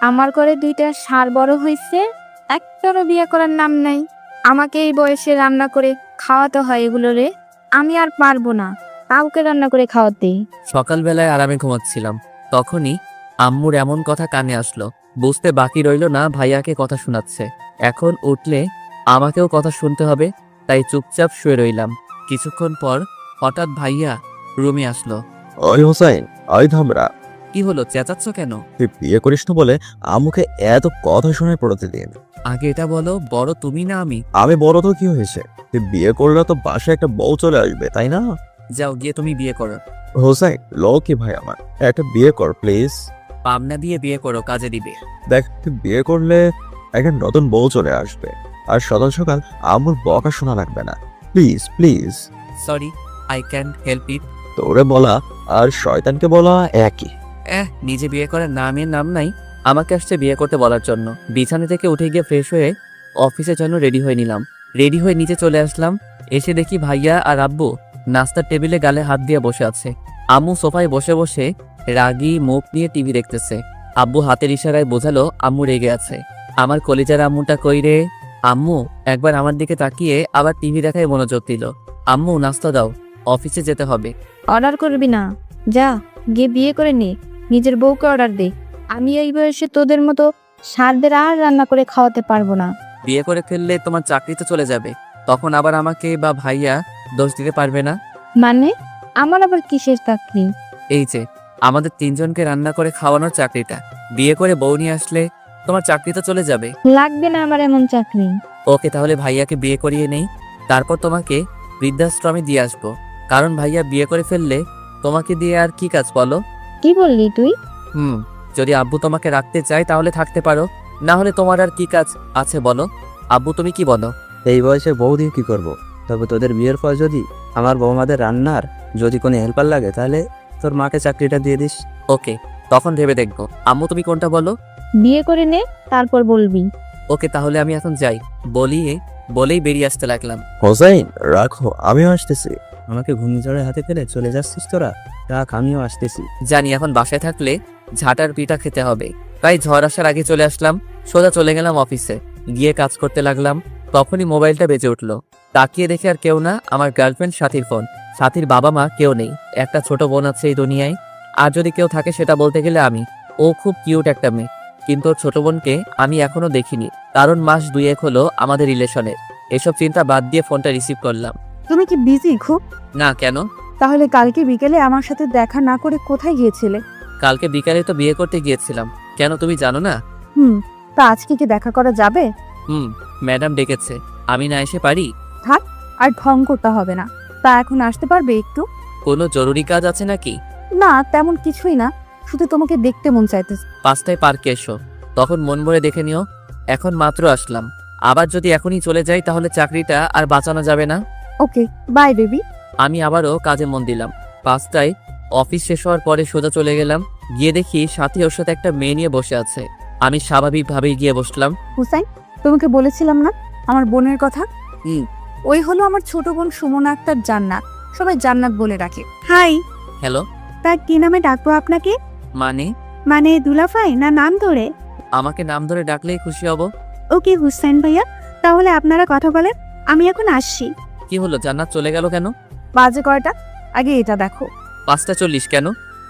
আমার ঘরে দুইটা ষাঁড় বড় হয়েছে, একটারও বিয়ে করার নাম নাই। আমাকে এই বয়সে রান্না করে খাওয়াতে হয় এগুলো রে। আমি আর পারবো না কাউকে রান্না করে খাওয়াতে। সকালবেলায় আরামে ঘুমাচ্ছিলাম, তখনই আম্মুর এমন কথা কানে আসলো। বুঝতে বাকি রইল না ভাইয়াকে কথা শোনাচ্ছে। এখন উঠলে আমাকেও কথা শুনতে হবে, তাই চুপচাপ শুয়ে রইলাম। কিছুক্ষণ পর হঠাৎ ভাইয়া রুমে আসলো। ওই হোসাইন, ওই ধামরা, কি হলো, চেঁচাচ্ছ কেন? তুই বিয়ে করিস না বলে আমাকে এত কথা শোনায় প্রতিদিন। আগে এটা বলো, বড় তুমি না আমি? আমি বড় তো কি হয়েছে, তুই বিয়ে করলে তো বাসায় একটা বউ চলে আসবে, তাই না? যাও গিয়ে তুমি বিয়ে করো। হোসাইন, লো কি ভাই আমার, একটা বিয়ে কর প্লিজ। পাবনা দিয়ে বিয়ে করো, কাজে দিবে। দেখ, তুই বিয়ে করলে একটা নতুন বউ চলে আসবে, আর সকাল সকাল আমার বকা শোনা লাগবে না। Please please. Sorry, I can help it. তোরে বলা আর শয়তানকে বলা একই। নিজে বিয়ে করার নামের নাম নাই, আমাকে আসছে বিয়ে করতে বলার জন্য। বিছানা থেকে উঠে গিয়ে ফ্রেশ হয়ে অফিসের জন্য রেডি হয়ে নিলাম। রেডি হয়ে নিচে চলে আসলাম। এসে দেখি ভাইয়া আর আব্বু নাস্তার টেবিলে গালে হাত দিয়ে বসে আছে। আম্মু সোফায় বসে বসে রাগী মুখ নিয়ে টিভি দেখতেছে। আব্বু হাতের ইশারায় বোঝালো আম্মু রেগে আছে। আমার কলিজার আম্মুটা কই রে? আম্মু একবার আমার দিকে তাকিয়ে আবার টিভি দেখায় মনোযোগ দিল। আম্মু নাস্তা দাও, অফিসে যেতে হবে। অর্ডার করবি না, যা গিয়ে বিয়ে করে নে, নিজের বউকে অর্ডার দে। আমি এই বয়সে তোদের মতো ষাঁড়দের আর রান্না করে খাওয়াতে পারবো না। বিয়ে করে ফেললে তোমার চাকরি তো চলে যাবে, তখন আবার আমাকে বা ভাইয়া দোষ দিতে পারবে না। মানে আমার আবার কিসের চাকরি? এই যে আমাদের তিনজনকে রান্না করে খাওয়ানোর চাকরিটা, বিয়ে করে বউ নিয়ে আসলে তোমার চাকরি তো চলে যাবে। লাগবে না আমার এমন চাকরি। ওকে, তাহলে ভাইয়াকে বিয়ে করিয়ে নেই, তারপর তোমাকে বৃদ্ধাশ্রমে দিয়ে আসবো। কারণ ভাইয়া বিয়ে করে ফেললে তোমাকে দিয়ে আর কি কাজ বলো? কি বললি তুই? যদি আব্বু তোমাকে রাখতে চায় তাহলে থাকতে পারো, না হলে তোমার আর কি কাজ আছে বলো? আব্বু তুমি কি বলো? এই বয়সে বউ দিয়ে কি করবো? তবে তোদের বিয়ের পর যদি আমার বৌমাদের রান্নার যদি কোনো হেল্পার লাগে, তাহলে তোর মাকে চাকরিটা দিয়ে দিস। ওকে, তখন ভেবে দেখবো। আম্মু তুমি কোনটা বলো? বিয়ে করে নে, তারপর বলবি। ওকে, তাহলে আমি এখন যাই, বলেই বেরিয়ে আসতে লাগলাম। হোসাইন রাখো, আমিও আসতেছি। আমাকে ঘূর্ণিঝড়ের হাতে ফেলে চলে যাচ্ছিস তোরা? রাখ, আমিও আসতেছি। জানি এখন বাসায় থাকলে ঝাঁটার পিঠা খেতে হবে, তাই ঝড় আসার আগে চলে আসলাম। সোজা চলে গেলাম অফিসে, গিয়ে কাজ করতে লাগলাম। তখনই মোবাইলটা বেজে উঠলো। তাকিয়ে দেখে আর কেউ না, আমার গার্লফ্রেন্ড সাথীর ফোন। সাথীর বাবা মা কেউ নেই, একটা ছোট বোন আছে এই দুনিয়ায়। আর যদি কেউ থাকে সেটা বলতে গেলে আমি। ও খুব কিউট একটা মেয়ে, কিন্তু ওর ছোট বোনকে আমি এখনো দেখিনি, কারণ মাস 2-1 হলো আমাদের রিলেশনের। এসব চিন্তা বাদ দিয়ে ফোনটা রিসিভ করলাম। তুমি কি বিজি খুব? না, কেন? তাহলে কালকে বিকেলে আমার সাথে দেখা না করে কোথায় গিয়েছিলে? কালকে বিকালে তো বিয়ে করতে গিয়েছিলাম। কেন, তুমি জানো না? তা আজকে কি দেখা করা যাবে? ম্যাডাম ডেকেছে, আমি না এসে পারি? আর ঢং করতে হবে না। তা এখন আসতে পারবে একটু? কোনো জরুরি কাজ আছে নাকি? না, তেমন কিছুই না, শুধু তোমাকে দেখতে মন চাইতেছে। 5টায় পার্কে এসো, তখন মন ভরে দেখে নিও। এখন মাত্র আসলাম, আবার যদি এখনই চলে যাই তাহলে চাকরিটা আর বাঁচানো যাবে না। ওকে, বাই বেবি। আমি আবারও কাজে মন দিলাম। 5টায় অফিস শেষ হওয়ার পরে সোজা চলে গেলাম। গিয়ে দেখি সাথী ওর সাথে একটা মেয়ে নিয়ে বসে আছে। আমি স্বাভাবিকভাবেই গিয়ে বসলাম। হুসাইন, তোমাকে বলেছিলাম না আমার বোনের কথা? হুম। ওই হলো আমার ছোট বোন সুমনা আক্তার জান্নাত, সবাই জান্নাত বলে রাখে। হাই। হ্যালো। তা কি নামে ডাকবো আপনাকে? মানে? মানে দুলাভাই না নাম ধরে? আমাকে নাম ধরে ডাকলেই খুশি হব। ওকে হুসাইন ভাইয়া, তাহলে আপনারা কথা বলেন, আমি এখন আসছি। কি হলো, জান্নাত চলে গেল কেন? বাজে কয়টা? আগে এটা দেখো। 5:40 কেন?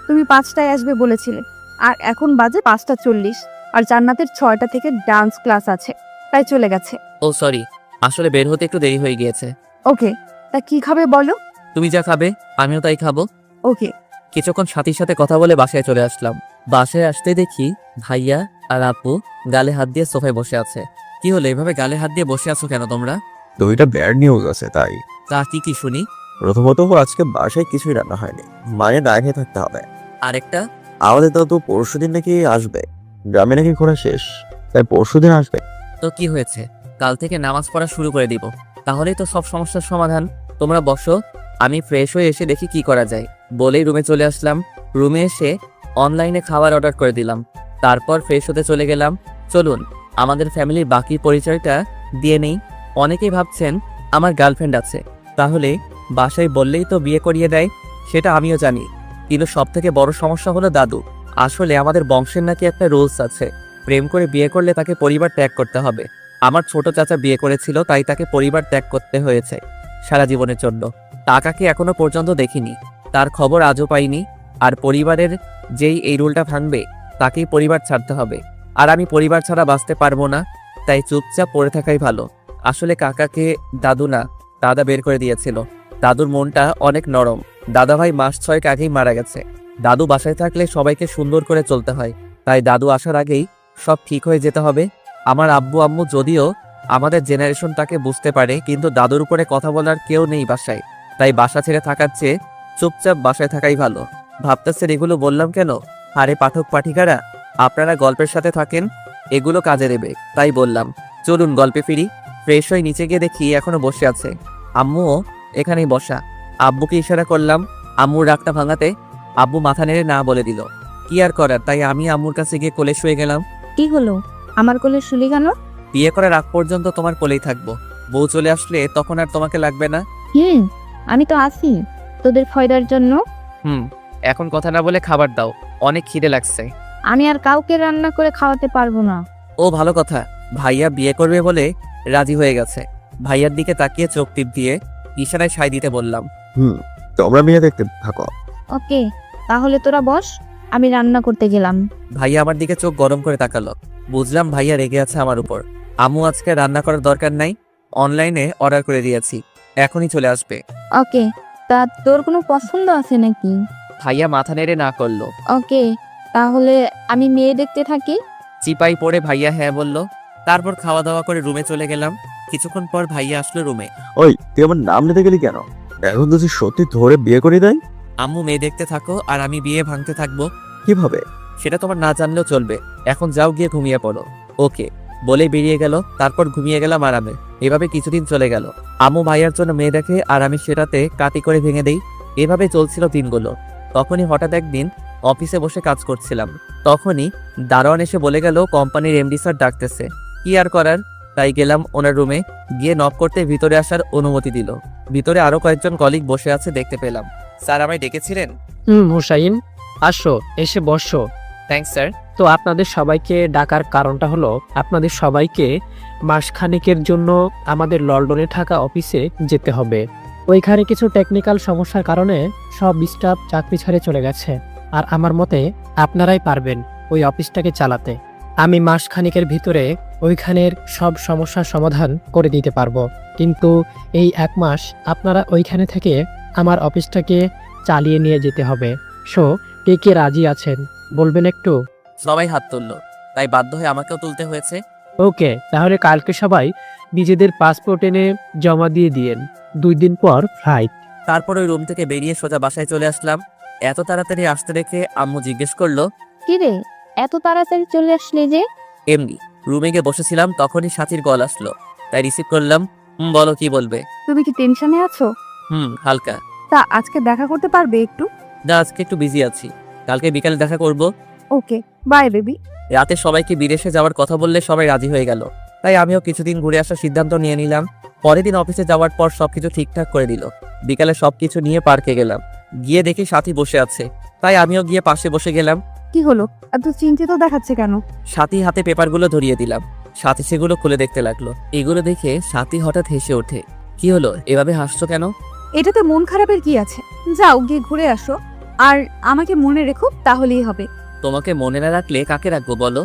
তুমি 5টায় আসবে বলেছিলে, আর এখন বাজে 5:40। আর জান্নাতের 6টা থেকে ডান্স ক্লাস আছে, তাই চলে গেছে। ও সরি, আসলে বের হতে একটু দেরি হয়ে গিয়েছে। ওকে, তা কি খাবে বলো? তুমি যা খাবে আমিও তাই খাবো। ওকে। কিছুক্ষণ সাথীর সাথে কথা বলে বাসায় চলে আসলাম। বাসায় আসতে দেখি ভাইয়া আর আপু গালে হাত দিয়ে সোফায় বসে আছে। কি হলো, এভাবে গালে হাত দিয়ে বসে আছো কেন তোমরা? দুইটা ব্যাড নিউজ আছে তাই। তা কি কি শুনি? প্রথমত আজকে বাসায় কিছুই রান্না হয়নি, মায়ের না খেয়ে থাকতে হবে। আরেকটা? আমাদের দাদু পরশুদিন নাকি আসবে, গ্রামে নাকি ঘোরা শেষ, তাই পরশুদিন আসবে। তো কি হয়েছে, কাল থেকে নামাজ পড়া শুরু করে দিব, তাহলেই তো সব সমস্যার সমাধান। তোমরা বসো, আমি ফ্রেশ হয়ে এসে দেখি কি করা যায়। বলেই রুমে চলে আসলাম। রুমে এসে অনলাইনে খাবার অর্ডার করে দিলাম। তারপর ফ্রেশ হতে চলে গেলাম। চলুন আমাদের ফ্যামিলির বাকি পরিচয়টা দিয়ে নেই। অনেকেই ভাবছেন আমার গার্লফ্রেন্ড আছে, তাহলে বাসায় বললেই তো বিয়ে করিয়ে দেয়, সেটা আমিও জানি। কিন্তু সব থেকে বড় সমস্যা হলো দাদু। আসলে আমাদের বংশের নাকি একটা রুলস আছে, প্রেম করে বিয়ে করলে তাকে পরিবার ত্যাগ করতে হবে। আমার ছোট চাচা বিয়ে করেছিল, তাই তাকে পরিবার ত্যাগ করতে হয়েছে সারা জীবনের জন্য। টাকাকে এখনো পর্যন্ত দেখিনি, তার খবর আজও পাইনি। আর পরিবারের যেই এই রুলটা ভাঙবে তাকেই পরিবার ছাড়তে হবে। আর আমি পরিবার ছাড়া বাঁচতে পারবো না, তাই চুপচাপ পড়ে থাকাই ভালো। আসলে কাকাকে দাদু না, দাদা বের করে দিয়েছিল। দাদুর মনটা অনেক নরম। দাদাভাই মাস 6 আগেই মারা গেছে। দাদু বাসায় থাকলে সবাইকে সুন্দর করে চলতে হয়, তাই দাদু আসার আগেই সব ঠিক হয়ে যেতে হবে। আমার আব্বু আম্মু যদিও আমাদের জেনারেশনটাকে বুঝতে পারে, কিন্তু দাদুর উপরে কথা বলার কেউ নেই বাসায়, তাই বাসা ছেড়ে থাকার চেয়ে চুপচাপ বাসায় থাকাই ভালো। ভাবতেছেন এগুলো বললাম কেন? আরে পাঠক পাঠিকারা, আপনারা গল্পের সাথে থাকেন, এগুলো কাজে দেবে, তাই বললাম। চলুন গল্পে ফিরি। ফ্রেশ হয়ে নিচে গিয়ে দেখি এখনো বসে আছে। আম্মুও এখানেই বসা। আব্বুকে ইশারা করলাম আম্মুর রাগটা ভাঙাতে। আব্বু মাথা নেড়ে না বলে দিল। কি আর করার, তাই আমি আম্মুর কাছে গিয়ে কোলে শুয়ে গেলাম। কি হলো? আমার কোলে শুলি কেন? বিয়ে করার আগ পর্যন্ত তোমার কোলেই থাকবো। বউ চলে আসলে তখন আর তোমাকে লাগবে না। আমি তো আছি তোদের ফয়দার জন্য। এখন কথা না বলে খাবার দাও, অনেক খিদে লাগছে। আমি আর কাউকে রান্না করে খাওয়াতে পারবো না। ও ভালো কথা, ভাইয়া বিয়ে করবে বলে রাজি হয়ে গেছে। ভাইয়ার দিকে তাকিয়ে চোখ টিপ দিয়ে ইশারায় সায় দিতে বললাম। তোমরা মেয়ে দেখতে থাকো। ওকে, তাহলে তোরা বস, আমি রান্না করতে গেলাম। ভাইয়া আমার দিকে চোখ গরম করে তাকালো। বুঝলাম ভাইয়া রেগে আছে আমার উপর। আম্মু আজকে রান্না করার দরকার নাই, অনলাইনে অর্ডার করে দিয়েছি, এখনই চলে আসবে। ওকে, তা তোর কোনো পছন্দ আছে নাকি? ভাইয়া মাথা নেড়ে না করলো। ওকে, তাহলে আমি মেয়ে দেখতে থাকি। চিপাই পড়ে ভাইয়া হ্যাঁ বলল। তারপর খাওয়া দাওয়া করে রুমে চলে গেলাম। কিছুক্ষণ পর ভাইয়া আসলো রুমে। ওই তুই আমার নাম নিতে গেলি কেন? এখন তো তুই সত্যি ধরে বিয়ে করে দেয়। আম্মু মেয়ে দেখতে থাকো আর আমি বিয়ে ভাঙতে থাকবো। কিভাবে? সেটা তোমার না জানলেও চলবে। এখন যাও গিয়ে ঘুমিয়ে পড়ো। ওকে বলে বেরিয়ে গেল। তারপর ঘুমিয়ে গেলাম আরামে। এভাবে কিছুদিন চলে গেল। আম্মু ভাইয়ার জন্য মেয়ে দেখে আর আমি সেটাতে কাটি করে ভেঙে দেই। এভাবে চলছিল দিনগুলো। তখনই হঠাৎ একদিন অফিসে বসে কাজ করছিলাম। তখনই দারোয়ান এসে বলে গেল কোম্পানির এমডি স্যার ডাকতেছে। কি আর করার, তাই গেলাম ওনার রুমে। গিয়ে নক করতে ভিতরে আসার অনুমতি দিল। ভিতরে আরো কয়েকজন কলিগ বসে আছে দেখতে পেলাম। স্যার আমায় ডেকেছিলেন? হুসাইন, আসো, এসে বসো। Thanks sir. তো আপনাদের সবাইকে ডাকার কারণটা হলো আপনাদের সবাইকে মাসখানেকের জন্য আমাদের লন্ডনে থাকা অফিসে যেতে হবে। ওইখানে কিছু টেকনিক্যাল সমস্যার কারণে সব স্টাফ চাকরি ছেড়ে চলে গেছে। আর আমার মতে আপনারাই পারবেন ওই অফিসটাকে চালাতে। আমি মাসখানেকের ভিতরে ওইখানের সব সমস্যার সমাধান করে দিতে পারবো, কিন্তু এই 1 মাস আপনারা ওইখানে থেকে আমার অফিসটাকে চালিয়ে নিয়ে যেতে হবে। সো কে কে রাজি আছেন বলবেন একটু? সবাই হাত তুললো, তাই বাধ্য হয়ে আমাকেও তুলতে হয়েছে। ওকে, তাহলে কালকে সবাই নিজেদের পাসপোর্ট এনে জমা দিয়ে দিয়েন। 2 দিন পর ফ্লাইট। তারপর ওই রুম থেকে বেরিয়ে সোজা বাসায় চলে আসলাম। এত তাড়াতাড়ি আসতে দেখে আম্মু জিজ্ঞেস করলো, কি রে, এত তাড়াতাড়ি চলে আসলি যে? এমনি রুমে গিয়ে বসেছিলাম, তখনই সাথীর কল আসলো, তাই রিসিভ করলাম। বলো কি বলবে? তুমি কি টেনশনে আছো? হালকা। তা আজকে দেখা করতে পারবে একটু? না, আজকে একটু বিজি আছি, কালকে বিকালে দেখা করব। ওকে, বাই বেবি। রাতে সবাইকে বিদেশে যাওয়ার কথা বললে সবাই রাজি হয়ে গেল, তাই আমিও কিছুদিন ঘুরে আসার সিদ্ধান্ত নিয়ে নিলাম। পরের দিন অফিসে যাওয়ার পর সবকিছু ঠিকঠাক করে দিল। বিকালে সবকিছু নিয়ে পার্কে গেলাম। গিয়ে দেখি সাথী বসে আছে, তাই আমিও গিয়ে পাশে বসে গেলাম। কি হলো, এত চিন্তিত দেখাচ্ছে কেন? সাথী হাতে পেপারগুলো ধরিয়ে দিলাম। সাথী সেগুলো খুলে দেখতে লাগলো। এগুলো দেখে সাথী হঠাৎ হেসে ওঠে। কি হলো, এভাবে হাসছো কেন? এটাতে মন খারাপের কি আছে? যাও গিয়ে ঘুরে আসো, আর আমাকে মনে রেখো, তাহলেই হবে। তোমাকে মনে না রাখলে কাকে রাখবো বলো?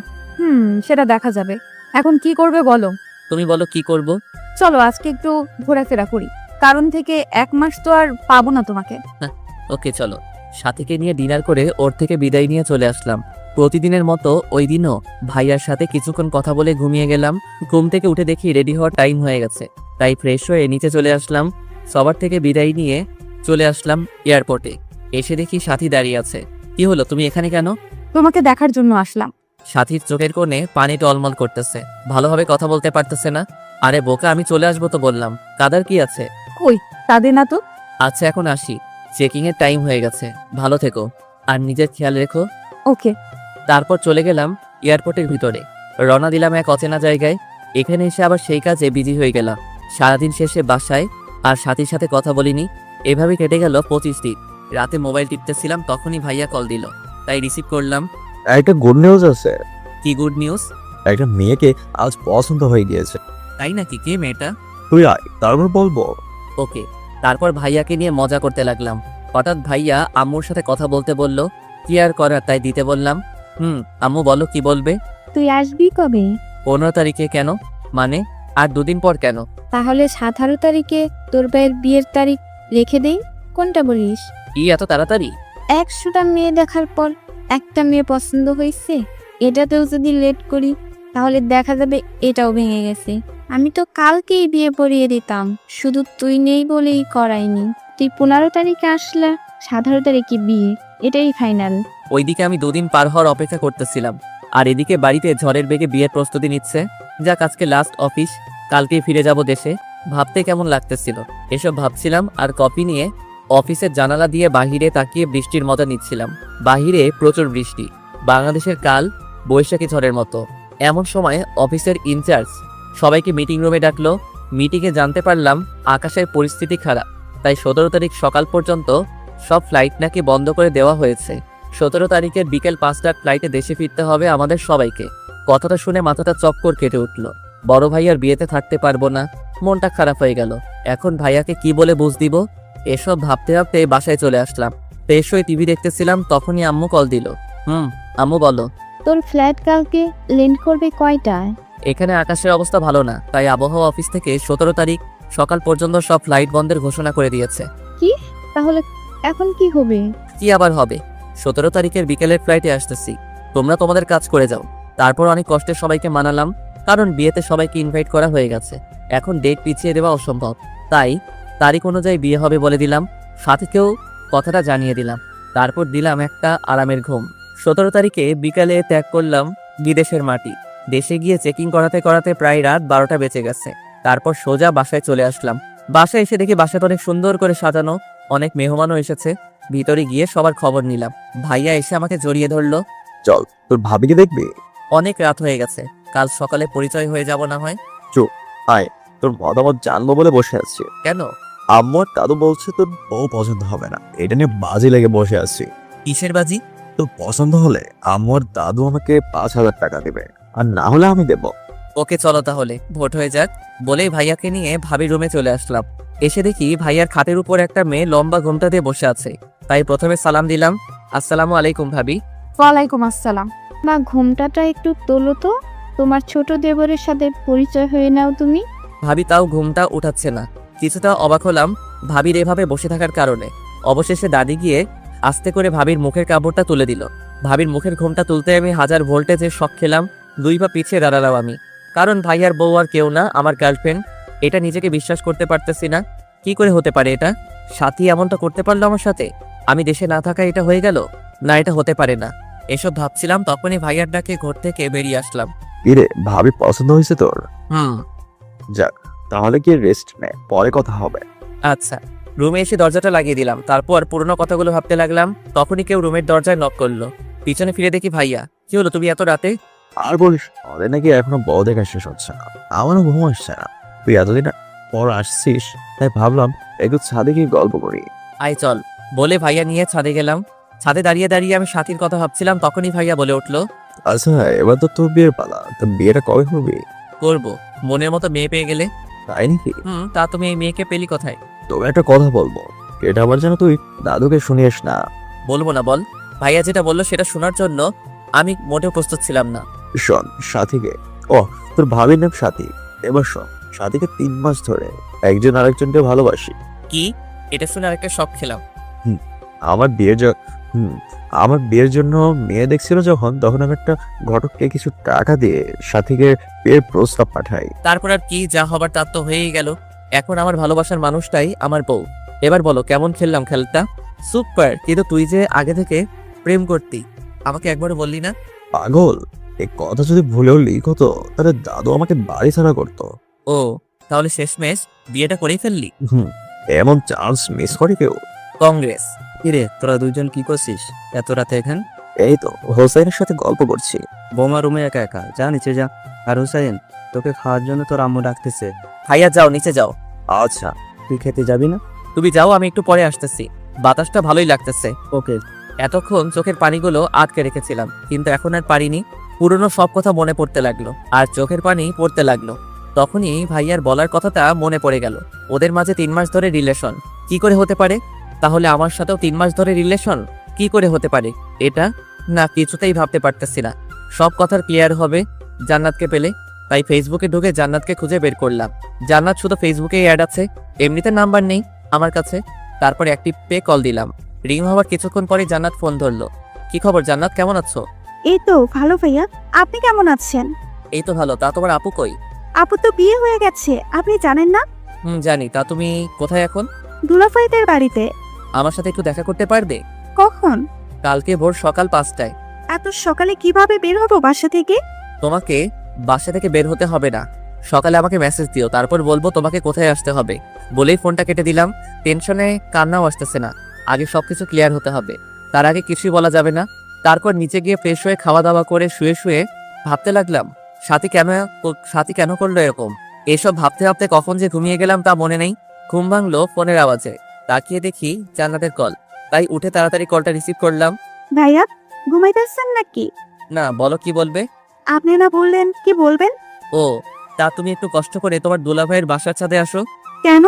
সেটা দেখা যাবে। এখন কি করবে বলো? তুমি বলো কি করব? চলো আজকে একটু ঘোরাফেরা করি, কারণ থেকে 1 মাস তো আর পাবো না তোমাকে। ওকে চলো। সাথীকে নিয়ে ডিনার করে ওর থেকে বিদায় নিয়ে চলে আসলাম। প্রতিদিনের মতো ওই দিনও ভাইয়ার সাথে কিছুক্ষণ কথা বলে ঘুমিয়ে গেলাম। ঘুম থেকে উঠে দেখি রেডি হওয়ার টাইম হয়ে গেছে, তাই ফ্রেশ হয়ে নিচে চলে আসলাম। সবার থেকে বিদায় নিয়ে চলে আসলাম এয়ারপোর্টে। এসে দেখি সাথী দাঁড়িয়ে আছে। কি হলো, তুমি এখানে কেন? তোমাকে দেখার জন্য আসলাম। সাথীর চোখের কোণে পানি টলমল করতেছে, ভালোভাবে কথা বলতে পারতেছে না। আরে বোকা, আমি চলে আসবো তো বললাম, কাদার কি আছে? কই, তাদের না তো। আচ্ছা এখন আসি, চেকিং এর টাইম হয়ে গেছে। ভালো থেকো আর নিজের খেয়াল রেখো। ওকে। তারপর চলে গেলাম এয়ারপোর্টের ভিতরে। রওনা দিলাম এক অচেনা জায়গায়। এখানে এসে আবার সেই কাজে বিজি হয়ে গেলাম। সারাদিন শেষে বাসায় আর সাথীর সাথে কথা বলিনি। এভাবে কেটে গেল 25 দিন। রাতে মোবাইল টিপতেছিলাম, তখনই ভাইয়া কল দিল, তাই রিসিভ করলাম। একটা গুড নিউজ আছে। কি গুড নিউজ? একটা মেয়েকে আজ পছন্দ হয়ে গিয়েছে। তাই নাকি? কে মেয়েটা? তুই আয়, তারপর বলবো। ওকে। তারপর ভাইয়াকে নিয়ে মজা করতে লাগলাম। হঠাৎ ভাইয়া আম্মুর সাথে কথা বলতে বলল। কি আর করার, তাই দিতে বললাম। আম্মু বলো কি বলবে? তুই আসবি কবে? 15 তারিখে। কেন? মানে আর 2 দিন পর কেন? তাহলে 17 তারিখে তোর ভাইয়ের বিয়ের তারিখ রেখে দেই। কোনটা বলিস? কি এত তাড়াতাড়ি? 100টা মেয়ে দেখার পর একটা মেয়ে পছন্দ হয়েছে, এটাতেও যদি লেট করি তাহলে দেখা যাবে এটাও ভেঙে গেছে। আমি তো কালকেই বিয়ে পড়িয়ে দিতাম, শুধু তুই নেই বলেই করাইনি। তুই 15 তারিখে আসলা, 17 তারিখে বিয়ে, এটাই ফাইনাল। ওইদিকে আমি 2 দিন পার হওয়ার অপেক্ষা করতেছিলাম, আর এদিকে বাড়িতে ঝড়ের বেগে বিয়ের প্রস্তুতি নিচ্ছে। যাক, আজকে লাস্ট অফিস, কালকেই ফিরে যাব দেশে। ভাবতে কেমন লাগতেছিল। এসব ভাবছিলাম আর কফি নিয়ে অফিসের জানালা দিয়ে বাহিরে তাকিয়ে বৃষ্টির মজা নিচ্ছিলাম। বাহিরে প্রচুর বৃষ্টি, বাংলাদেশের কাল বৈশাখী ঝড়ের মতো। এমন সময় অফিসের ইনচার্জ সবাইকে মিটিং রুমে ডাকলো। মিটিংয়ে জানতে পারলাম আকাশের পরিস্থিতি খারাপ, তাই 17 তারিখ সকাল পর্যন্ত সব ফ্লাইট নাকি বন্ধ করে দেওয়া হয়েছে। 17 তারিখের বিকেল 5টার ফ্লাইটে দেশে ফিরতে হবে আমাদের সবাইকে। কথাটা শুনে মাথাটা চক্কর কেটে উঠল। বড় ভাইয়ার বিয়েতে থাকতে পারবো না, মনটা খারাপ হয়ে গেল। এখন ভাইয়াকে কি বলে বুঝ দিব? এসব ভাবতে ভাবতে বাসায় চলে আসলাম। ফ্রেশ হয়ে টিভি দেখতেছিলাম, তখনই আম্মু কল দিল। আম্মু বলো। তোর ফ্ল্যাট কালকে ল্যান্ড করবে কয়টায়? এখানে আকাশের অবস্থা ভালো না, তাই আবহাওয়া অফিস থেকে 17 তারিখ সকাল পর্যন্ত সব ফ্লাইট বন্ধের ঘোষণা করে দিয়েছে। তাহলে এখন কি হবে? কি আবার হবে? 17 তারিখের বিকেলের ফ্লাইটে আসতেছি। তোমরা তোমাদের কাজ করে যাও। তারপর অনেক কষ্টে সবাইকে মানালাম, কারণ বিয়েতে সবাইকে ইনভাইট করা হয়ে গেছে। এখন ডেট পিছিয়ে দেওয়া অসম্ভব, তাই তারিখ অনুযায়ী বিয়ে হবে বলে দিলাম। সাথীকেও কথাটা জানিয়ে দিলাম। তারপর দিলাম একটা আরামের ঘুম। 17 তারিখে বিকালে ত্যাগ করলাম বিদেশের মাটি। দেশে গিয়ে চেকিং করাতে করাতে প্রায় রাত 12টা বেজে গেছে। তারপর সোজা বাসায় চলে আসলাম। বাসায় এসে দেখি বাসাটা অনেক সুন্দর করে সাজানো, অনেক মেহমানও এসেছে। ভিতরে গিয়ে সবার খবর নিলাম। ভাইয়া এসে আমাকে জড়িয়ে ধরলো। চল, তোর ভাবিকে দেখবি? অনেক রাত হয়ে গেছে, কাল সকালে পরিচয় হয়ে যাব না হয়? আয়, তোর মতামত জানবো বলে বসে আছি। কেন? আম্মু আর দাদু বলছে তোর বউ পছন্দ হবে না, এটা নিয়ে বাজি লেগে বসে আছি। কিসের বাজি? তোর পছন্দ হলে আম্মু আর দাদু আমাকে 5,000 টাকা দেবে, আর না হলে আমি দেবো। ওকে চলো তাহলে, ভোট হয়ে যাক। বলেই ভাইয়াকে নিয়ে ভাবির রুমে চলে আসলাম। এসে দেখি ভাইয়ার খাটের উপর একটা মেয়ে লম্বা ঘোমটা দিয়ে বসে আছে। তাই প্রথমে সালাম দিলাম, আসসালামু আলাইকুম ভাবি। ওয়ালাইকুম আসসালাম। মা, ঘুমটাটা একটু তোলো তো, তোমার ছোট দেবরের সাথে পরিচয় হয়ে নাও তুমি। ভাবি তাও ঘুমটা উঠাচ্ছে না। কিছুটা অবাক হলাম ভাবির এভাবে বসে থাকার কারণে। অবশেষে দাদি গিয়ে আস্তে করে ভাবির মুখের কাপড়টা তুলে দিল। ভাবির মুখের ঘুমটা তুলতে আমি 1000 ভোল্টেজের শক খেলাম। 2 পা পিছিয়ে দাঁড়ালাম আমি, কারণ ভাইয়ার বউ আর কেউ না, আমার গার্লফ্রেন্ড। এটা নিজেকে বিশ্বাস করতে পারতেছি না। কি করে হতে পারে এটা? সাথী এমনটা করতে পারলো আমার সাথে? আমি দেশে না থাকা এটা হয়ে গেল? না, এটা হতে পারে না। এসব ভাবছিলাম, তখনই ভাইয়ার ডাকে ঘর থেকে বেরিয়ে আসলাম। কিরে, ভাবি পছন্দ হয়েছে তোর? হুম। যাক, তাহলে কি রেস্ট নে, পরে কথা হবে। আচ্ছা। রুমে এসে দরজাটা লাগিয়ে দিলাম। তারপর পুরোনো কথাগুলো ভাবতে লাগলাম। তখনই কেউ রুমের দরজায় নক করলো। পিছনে ফিরে দেখি ভাইয়া। কি হলো, তুমি এত রাতে? আর বলিস, ওদের নাকি এখনো বউ দেখা শেষ হচ্ছে না। আমারও ঘুম আসছে না। তুই এতদিন পর আসছিস, তাই ভাবলাম একটু ছাদে গিয়ে গল্প করি। আয় চল, বলে ভাইয়া নিয়ে ছাদে গেলাম। ছাদে দাঁড়িয়ে দাঁড়িয়ে আমি সাথীর কথা ভাবছিলাম, তখনই ভাইয়া বলে উঠলো, আচ্ছা, এবার তো তোর বিয়ের পালা, তো বিয়েটা কবে করবি? করবো। মনের মতো মেয়ে পেয়ে গেলে। তাই নাকি? তা তুমি এই মেয়েকে পেলি কোথায়? তোকে একটা কথা বলবো, এটা আবার যেন তুই দাদুকে শুনিস না। বলবো না, বল। ভাইয়া যেটা বললো সেটা শোনার জন্য আমি মোটেও প্রস্তুত ছিলাম না। শোন, সাথীকে, তোর ভাবির নাম সাথী। এবার শোন, সাথীকে 3 মাস ধরে একজন আরেকজনকে ভালোবাসি। কি? এটা শুনে আরেকটা শখ খেলাম। আমার বিয়ের জন্য মেয়ে দেখছিল যখন, তখন আমি একটা ঘটককে কিছু টাকা দিয়ে সাথীকে বিয়ের প্রস্তাব পাঠাই। তারপর আর কি, যা হবার তার তো হয়েই গেল। এখন আমার ভালোবাসার মানুষটাই আমার বউ। এবার বলো, কেমন খেললাম খেলটা? সুপার। কিন্তু তুই যে আগে থেকে প্রেম করতি, আমাকে একবারও বললি না। পাগল, এই কথা যদি ভুলেও লিক হতো, তাহলে দাদু আমাকে বাড়ি ছাড়া করতো। ও, তাহলে শেষমেশ বিয়েটা করেই ফেললি? এমন চান্স মিস করে কেউ? কংগ্রেস। কিরে, তোরা দুইজন কি করছিস এত রাতে এখান? এই তো হোসেনের সাথে গল্প করছি। বোমা রুমে একা একা, যা নিচে যা। আর হুসাইন, তোকে খাওয়ার জন্য তোর আম্মু ডাকতেছে। ভাইয়া যাও, নিচে যাও। আচ্ছা, তুই খেতে যাবি না? তুমি যাও, আমি একটু পরে আসতেছি। বাতাসটা ভালোই লাগতেছে। ওকে। এতক্ষণ চোখের পানিগুলো আটকে রেখেছিলাম, কিন্তু এখন আর পারিনি। পুরনো সব কথা মনে পড়তে লাগলো আর চোখের পানি পড়তে লাগলো। তখনই ভাইয়ার বলার কথাটা মনে পড়ে গেল। ওদের মাঝে 3 মাস ধরে রিলেশন, কি করে হতে পারে? তাহলে আমার সাথেও 3 মাস ধরে রিলেশন কি করে হতে পারে? এটা না কিছুতেই ভাবতে পারতেছি না। সব কথার ক্লিয়ার হবে জান্নাতকে পেলে। তাই ফেসবুকে ঢুকে জান্নাতকে খুঁজে বের করলাম। জান্নাত শুধু ফেসবুকেই অ্যাড আছে, এমনিতে নাম্বার নেই আমার কাছে। তারপর অ্যাক্টিভ পে কল দিলাম। রিং হওয়ার কিছুক্ষণ পরে জান্নাত ফোন ধরলো। কি খবর জান্নাত, কেমন আছো? এই তো ভালো ভাইয়া, আপনি কেমন আছেন? এই তো ভালো। তা তোমার আপু কই? আপু তো বিয়ে হয়ে গেছে, আপনি জানেন না? জানি। তা তুমি কোথায় এখন? দুলাভাইদের বাড়িতে। আমার সাথে একটু দেখা করতে পারবে? কখন? কালকে ভোর সকাল 5টায়। এত সকালে কিভাবে বের হবো বাসা থেকে? তোমাকে বাসা থেকে বের হতে হবে না, সকালে আমাকে মেসেজ দিও, তারপর বলবো তোমাকে কোথায় আসতে হবে। বলেই ফোনটা কেটে দিলাম। টেনশনে কান্নাও আসতেছে না। আগে সবকিছু ক্লিয়ার হতে হবে, তার আগে কিছুই বলা যাবে না। তারপর নিচে গিয়ে ফ্রেশ হয়ে খাওয়া দাওয়া করে শুয়ে শুয়ে ভাবতে লাগলাম সাথী কেন করলো এরকম। এসব ভাবতে ভাবতে কখন যে ঘুমিয়ে গেলাম তা মনে নেই। ঘুম ভাঙলো ফোনের আওয়াজে। তাকিয়ে দেখি জান্নাতের কল। তাই উঠে তাড়াতাড়ি কলটা রিসিভ করলাম। ভাইয়া ঘুমাইতেছেন নাকি? না, বলো কি বলবে? আপনি না বললেন কি বলবেন? ও, তা তুমি একটু কষ্ট করে তোমার দুলাভাইয়ের বাসার ছাদে আসো। কেন?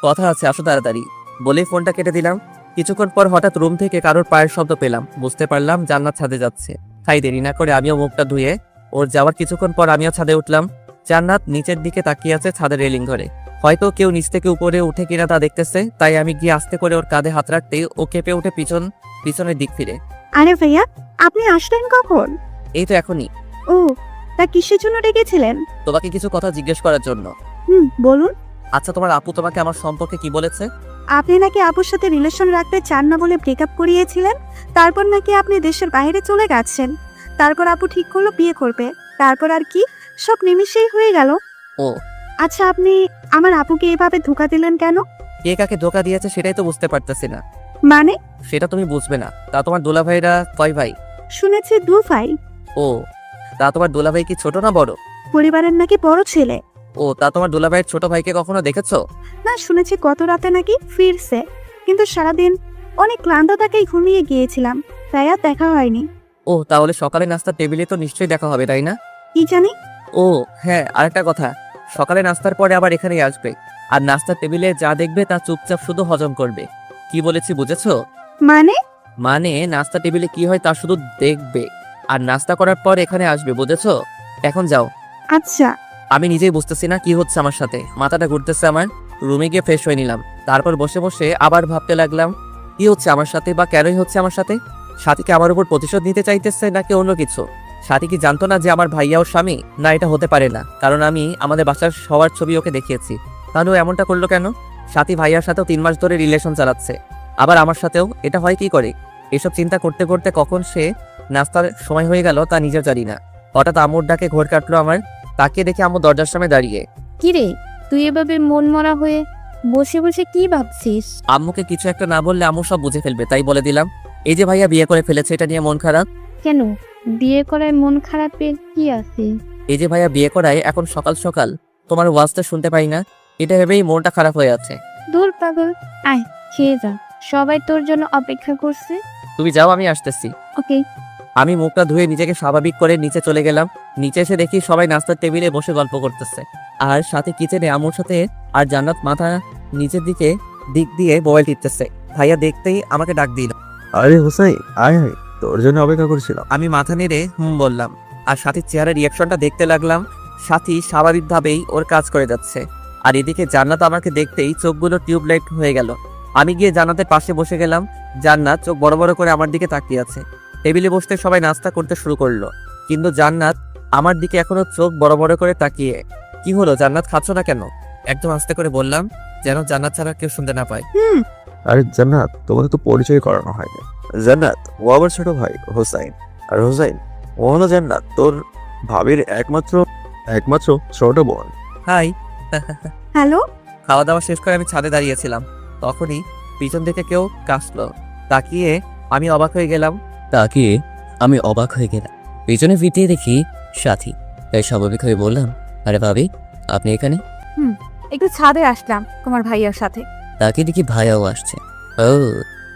কথা আছে, আসো তাড়াতাড়ি। বলেই ফোনটা কেটে দিলাম। কিছুক্ষণ পর হঠাৎ রুম থেকে কারোর পায়ের শব্দ পেলাম। বুঝতে পারলাম জান্নাত ছাদে যাচ্ছে। তাই দেরি না করে আমিও মুখটা ধুয়ে ওর যাওয়ার কিছুক্ষণ পর আমিও ছাদে উঠলাম। জান্নাত নিচের দিকে তাকিয়ে আছে ছাদের রেলিং ধরে। হয়তো কেউ নিচ থেকে উপরে উঠে কিনা তা দেখতেছে। তাই আমি গিয়ে আস্তে করে ওর কাঁধে হাত রাখতেই ও কেঁপে উঠে পিছনের দিক ফিরে। আরে ভাইয়া, আপনি আসলেন কখন? এই তো এখনই। ও, তা কিসের জন্য ডেকেছিলেন? তোমাকে কিছু কথা জিজ্ঞেস করার জন্য। বলুন। আচ্ছা, তোমার আপু তোমাকে আমার সম্পর্কে কি বলেছে? আপনি নাকি আপুর সাথে রিলেশন রাখতে চান না বলে ব্রেকআপ করিয়েছিলেন। তারপর নাকি আপনি দেশের বাইরে চলে গেছেন। তারপর আপু ঠিক করলো বিয়ে করবে। তারপর আর কি, সব নিমিষেই হয়ে গেল। ও আচ্ছা, আপনি আমার আপুকে এভাবে ধোকা দিলেন কেন? কে কাকে ধোকা দিয়েছে সেটাই তো বুঝতে পারতেছি না। মানে? সেটা তুমি বুঝবে না। তা তোমার দুলাভাইরা কয় ভাই? শুনেছি 2 ভাই। ও, তা তোমার দুলাভাই কি ছোট না বড়? পরিবারের নাকি বড় ছেলে। ও, তা তোমার দুলাভাইয়ের ছোট ভাইকে কখনো দেখেছো? না, শুনেছি গত রাতে নাকি ফিরছে, কিন্তু সারাদিন অনেক ক্লান্ত থাকায় ঘুমিয়ে গিয়েছিলাম, তাই আর দেখা হয়নি। ও, তাহলে সকালে নাস্তার টেবিলে তো নিশ্চয়ই দেখা হবে, তাই না? কি জানি। ও হ্যাঁ, আরেকটা কথা, সকালে নাস্তার পরে আবার এখানেই আসবে। আর নাস্তার টেবিলে যা দেখবে তা চুপচাপ শুধু হজম করবে। কি বলেছি বুঝেছো? মানে? মানে নাস্তা টেবিলে কি হয় তা শুধু দেখবে আর নাস্তা করার পর এখানে আসবে, বুঝেছো? এখন যাও। আচ্ছা। আমি নিজেই বুঝতেছি না কি হচ্ছে আমার সাথে, মাথাটা ঘুরতেছে আমার। রুমে গিয়ে ফ্রেশ হয়ে নিলাম। তারপর বসে বসে আবার ভাবতে লাগলাম কি হচ্ছে আমার সাথে, বা কেনই হচ্ছে আমার সাথে। সাথী কি আমার উপর প্রতিশোধ নিতে চাইতেছে নাকি অন্য কিছু? সাথী কি জানতো না যে আমার ভাইয়া ও স্বামী? না, এটা হতে পারে না, কারণ আমি আমাদের বাসার সবার ছবি ওকে দেখিয়েছি। তাহলে ও এমনটা করলো কেন? সাথী ভাইয়ার সাথেও 3 মাস ধরে রিলেশন চালাচ্ছে, আবার আমার সাথেও। এটা হয় কি করে? এসব চিন্তা করতে করতে কখন সে নাস্তার সময় হয়ে গেল তা নিজেও জানি না। হঠাৎ আম্মুর ডাকে ঘোর কাটলো আমার। তাকিয়ে দেখি আম্মু দরজার সামনে দাঁড়িয়ে। কিরে, তুই এভাবে মন মরা হয়ে বসে বসে কি ভাবছিস? আম্মুকে কিছু একটা না বললে আম্মু সব বুঝে ফেলবে, তাই বলে দিলাম এই যে ভাইয়া বিয়ে করে ফেলেছে, এটা নিয়ে মন খারাপ। কেন, বিয়ে করায় মন খারাপের কি আছে? এই যে ভাইয়া বিয়ে করায় এখন সকাল সকাল তোমার ওয়াজটা শুনতে পাই না, এটা ভেবেই মনটা খারাপ হয়ে আছে। দূর পাগল, আয় খেয়ে যা, সবাই তোর জন্য অপেক্ষা করছে। তুমি যাও, আমি আসতেছি। ওকে। আমি মুখটা ধুয়ে নিজেকে স্বাভাবিক করে নিচে চলে গেলাম। নিচে এসে দেখি সবাই নাস্তার টেবিলে বসে গল্প করতেছে, আর সাথে কিচেনে আম্মুর সাথে আর জান্নাত মাথা নিচের দিক দিয়ে মোবাইল টিপতেছে। ভাইয়া দেখতেই আমাকে ডাক দিল। আরে হোসাইন, আয় আয়, তোর জন্য অপেক্ষা করছিলাম। আমি মাথা নেড়ে বললাম, আর সাথীর চেহারা রিয়াকশনটা দেখতে লাগলাম। সাথী স্বাভাবিকভাবেই ওর কাজ করে যাচ্ছে, আর এদিকে জান্নাত আমাকে দেখতেই চোখগুলো টিউবলাইট হয়ে গেল। আমি গিয়ে জান্নাতের পাশে বসে গেলাম। জান্নাত চোখ বড় বড় করে আমার দিকে তাকিয়ে আছে। টেবিলে বসতে সবাই নাস্তা করতে শুরু করলো, কিন্তু জান্নাত আমার দিকে এখনো চোখ বড় বড় করে তাকিয়ে। কি হলো জান্নাত, খাচ্ছ না কেন? একদম আস্তে করে বললাম, যেন জান্নাত ছাড়া কেউ শুনতে না পায়। আরে জান্নাত, তোমাকে তো পরিচয় করানো হয়নি। জান্নাত ও আমার ছোট ভাই হোসাইন, আর হোসাইন ও হলো জান্নাত তোর ভাবির একমাত্র ছোট বোন। হাই। হ্যালো। খাওয়া দাওয়া শেষ করে আমি ছাদে দাঁড়িয়েছিলাম, তখনই পিছন থেকে কেউ কাশলো। তাকিয়ে আমি অবাক হয়ে গেলাম। পিছনে ফিরতেই দেখি সাথী। তাই স্বাভাবিক হয়ে বললাম, আরে ভাবি আপনি এখানে? একটু ছাদে আসলাম তোমার ভাইয়ার সাথে। তাকে দেখি ভাইয়াও আসছে। ও,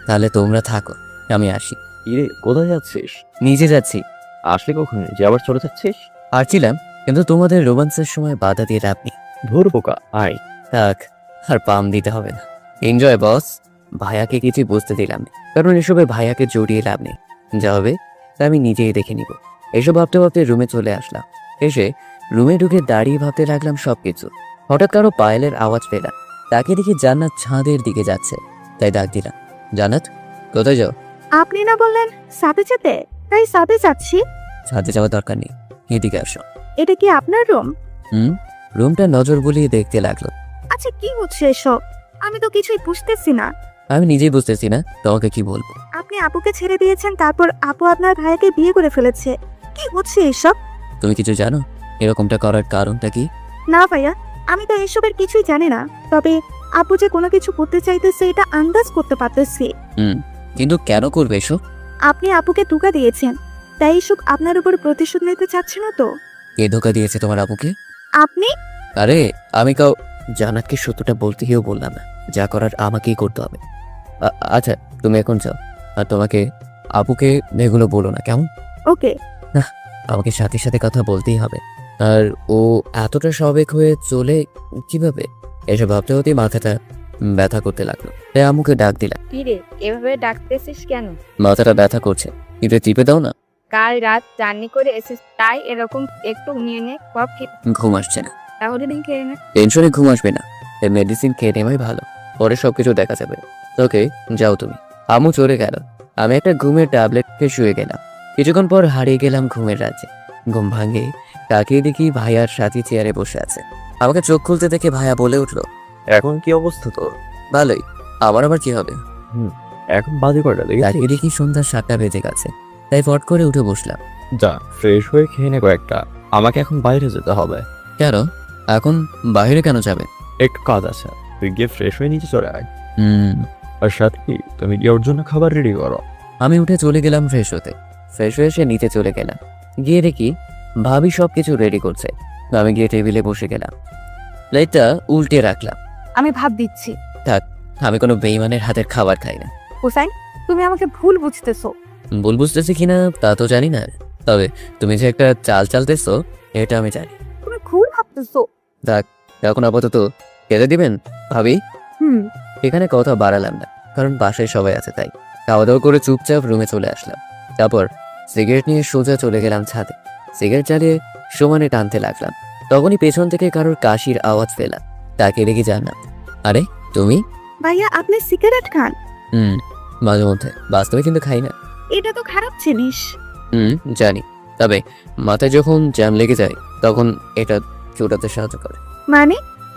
তাহলে তোমরা থাকো, আমি আসি। ইরে, কোথায় যাচ্ছিস? নিচে যাচ্ছি। আসলে কখন যে আবার চলে যাচ্ছিস? আর ছিলাম, কিন্তু তোমাদের রোমান্সের সময় বাধা দিয়ে লাভ নেই। ধুর বোকা, আয়। থাক, আর পাম দিতে হবে না। এনজয় বস। ভাইয়াকে কিছু বুঝতে দিলাম না, কারণ এসবে ভাইয়াকে জড়িয়ে লাভ নেই। যা হবে তা আমি নিজেই দেখে নিব। এসব ভাবতে ভাবতে রুমে চলে আসলাম। এসে রুমে ঢুকে দাঁড়িয়ে ভাবতে লাগলাম সবকিছু। হঠাৎ কারো পায়েলের আওয়াজ পেলাম। তাকে দেখি জান্নাত ছাদের দিকে যাচ্ছে, তাই ডাক দিলাম, জান্নাত কোথায় যাও? আপনি না বললেন সাথে যেতে, তাই সাথে যাচ্ছি। ছাদে যাওয়ার দরকার নেই, এদিকে আসো। এটা কি আপনার রুম? রুমটা নজর বুলিয়ে দেখতে লাগলো। আচ্ছা, কি হচ্ছে এসব? আমি তো কিছুই বুঝতেছি না। আমি নিজেই বুঝতেছি না তোমাকে কি বলবো। আপনি আপুকে ছেড়ে দিয়েছেন, তারপর আপু আপনার ভাইয়াকে বিয়ে করে ফেলেছে। কি হচ্ছে এসব? তুমি কিছু জানো এরকমটা করার কারণটা কি? না ভাইয়া, আমি তো এসবের কিছুই জানি না। তবে আপু যে কোনো কিছু করতে চাইতেছে এটা আন্দাজ করতে পারতেছি। কিন্তু কেন করবে এসব? আপনি আপুকে ধোঁকা দিয়েছেন, তাই এসব আপনার উপর প্রতিশোধ নিতে চাচ্ছেন না তো? কে ধোকা দিয়েছে তোমার আপুকে? আপনি? আরে আমি জান্নাতকে সত্যটা বলতে গিয়েও বললাম না, যা করার আমাকেই করতে হবে। আচ্ছা তুমি এখন যাও, আর তোমাকে আপুকে এগুলো বলো না, কেমন? ওকে। আমাকে সাথে সাথে কথা বলতেই হবে। আর ও এতটা স্বাভাবিক হয়ে চলে কিভাবে, এসব ভাবতে হতেই মাথাটা ব্যথা করতে লাগলো। তাই আম্মুকে ডাক দিলাম। কিরে, এভাবে ডাকতেছিস কেন? মাথাটা ব্যথা করছে, কিন্তু টিপে দাও না। কাল রাত জার্নি করে এসেছিস, তাই এরকম একটু নিয়ে নে। কফি ঘুম আসছে না। তাহলে দিন খেয়ে নে। টেনশনে ঘুম আসবে না, এই মেডিসিন খেয়ে নেওয়াই ভালো, পরে সবকিছু দেখা যাবে। ওকে যাও তুমি। আম্মু চলে গেল, আমি একটা ঘুমের ট্যাবলেট খেয়ে শুয়ে গেলাম। কিছুক্ষণ পর হারিয়ে গেলাম ঘুমের রাজ্যে। ঘুম ভাঙে তাকিয়ে দেখি ভাইয়ার সাথী চেয়ারে বসে আছে। আমাকে চোখ খুলতে দেখে ভাইয়া বলে উঠলো, এখন কি অবস্থা তোর? ভালোই, আমার আবার কি হবে? এখন বাজে কয়টা দেখি? তাকিয়ে দেখি সন্ধ্যা 7টা বেজে গেছে, তাই ফট করে উঠে বসলাম। যা ফ্রেশ হয়ে খেয়ে নে কয়েকটা, আমাকে এখন বাইরে যেতে হবে। কেন এখন বাইরে কেন যাবে? একটু কাজ আছে, তুই গিয়ে ফ্রেশ হয়ে নিচে চলে আয়। হুম। আর সাথে কি, তুমি গিয়ে ওর জন্য খাবার রেডি করো। আমি উঠে চলে গেলাম ফ্রেশ হতে। ফ্রেশ হয়ে এসে নিচে চলে গেলাম। গিয়ে দেখি ভাবি সব কিছু রেডি করছে। আমি গিয়ে টেবিলে বসে গেলাম, প্লেটটা উল্টে রাখলাম। আমি ভাব দিচ্ছি। আমি কোনো বেইমানের হাতের খাবার খাই না। হুসাইন, তুমি আমাকে ভুল বুঝতেছো। ভুল বুঝতেছি কিনা তা তো জানি না, তবে তুমি যে একটা চাল চালতেছো এটা আমি জানি। তুমি ভুল ভাবতেছো। এখন আপাতত খেতে দিবেন ভাবি? হুম। এখানে কথা বাড়ালাম না, কারণ বাসায় সবাই আছে তাই। খাওয়া দাওয়া করে চুপচাপ রুমে চলে আসলাম। তারপর সিগারেট নিয়ে সোজা চলে গেলাম ছাদে। সিগারেট জ্বালিয়ে সমানে টানতে লাগলাম। তখনই পেছন থেকে কারোর কাশির আওয়াজ পেলাম। তাকে রেখে জান্নাত। আরে তুমি? ভাইয়া, আপনি সিগারেট খান? মাঝে মধ্যে, বাস্তবে কিন্তু খাই না। এটা তো খারাপ জিনিস। জানি, তবে মাথায় যখন জ্যাম লেগে যায় তখন এটা চোটাতে সাহায্য করে।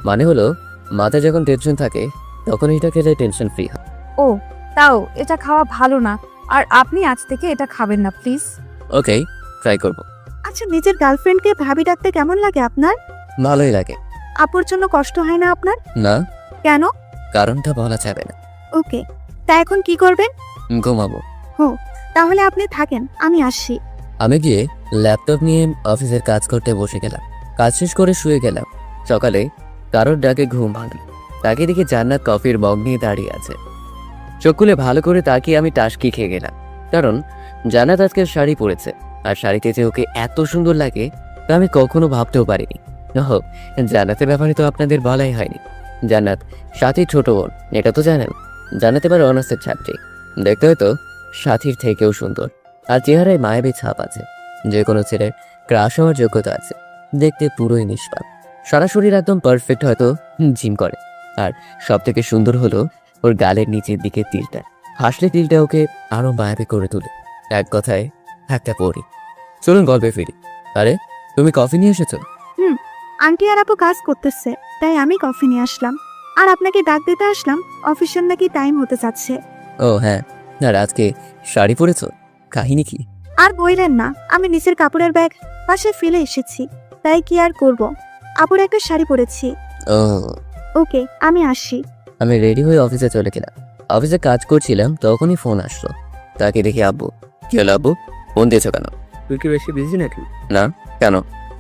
মানে হলো মাথায় যখন টেনশন থাকে তখন এটা খেলে টেনশন ফ্রি হয়। ও, তাও এটা খাওয়া ভালো না। আর আপনি আজ থেকে এটা খাবেন না প্লিজ। ওকে, ট্রাই করব। আচ্ছা, নিজের গার্লফ্রেন্ডকে ভাবি ডাকতে কেমন লাগে আপনার? ভালোই লাগে। আপুর জন্য কষ্ট হয় না আপনার? না, কেন? কারণটা বলা যাবে না। ওকে, তা এখন কি করবেন? ঘুমাবো। তাহলে আপনি থাকেন, আমি আসছি। আমি গিয়ে ল্যাপটপ নিয়ে অফিসের কাজ করতে বসে গেলাম। কাজ শেষ করে শুয়ে গেলাম। সকালে কারোর ডাকে ঘুম ভাঙল। তাকে দেখে জান্নাত কফির মগ নিয়ে দাঁড়িয়ে আছে। চোখ খুলে ভালো করে তাকিয়ে আমি টাসকি খেয়ে গেলাম, কারণ জান্নাত আজকে শাড়ি পরেছে। আর শাড়িতে যে ওকে এত সুন্দর লাগে তা আমি কখনো ভাবতেও পারিনি। ওহ, জান্নাতের ব্যাপারে তো আপনাদের বলাই হয়নি। জান্নাত সাথীর ছোট বোন, এটা তো জানেন। জান্নাত এবার অনার্সের ছাত্রী। দেখতে হয়তো সাথীর থেকেও সুন্দর, আর চেহারায় মায়াবী ছাপ আছে। যে কোনো ছেলের ক্রাশ হওয়ার যোগ্যতা আছে। দেখতে পুরোই নিষ্পাপ, সারা শরীর একদম পারফেক্ট, হয়তো জিম করে। আর সব থেকে সুন্দর হলো ওর গালের নিচের দিকে তিলটা। হাসলে তিলটা ওকে আরো মায়াবী করে তোলে। এক কথায় একটা পরি। চলুন গল্পে ফিরি। আরে তুমি কফি নিয়ে এসেছো? আন্টি আর আপু কাজ করতেছে, তাই আমি কফি নিয়ে আসলাম। আর আপনাকে ডাক দিতে আসলাম, অফিসের নাকি টাইম হতে যাচ্ছে। ও হ্যাঁ, আর আজকে শাড়ি পরেছো, কাহিনী কি? আর বললেন না, আমি নিচের কাপড়ের ব্যাগ পাশে ফেলে এসেছি, তাই কি আর করব। আপুর একটা শাড়ি পরেছি। ও, ওকে, আমি আসছি। আমি রেডি হয়ে অফিসে চলে গেলাম। অফিসে কাজ করছিলাম, তখনই ফোন আসলো। তাকে দেখি আব্বু। কি হলো আব্বু, ফোন দিয়েছো কেন? তুই কি বেশি বিজি নাকি? না, কেন?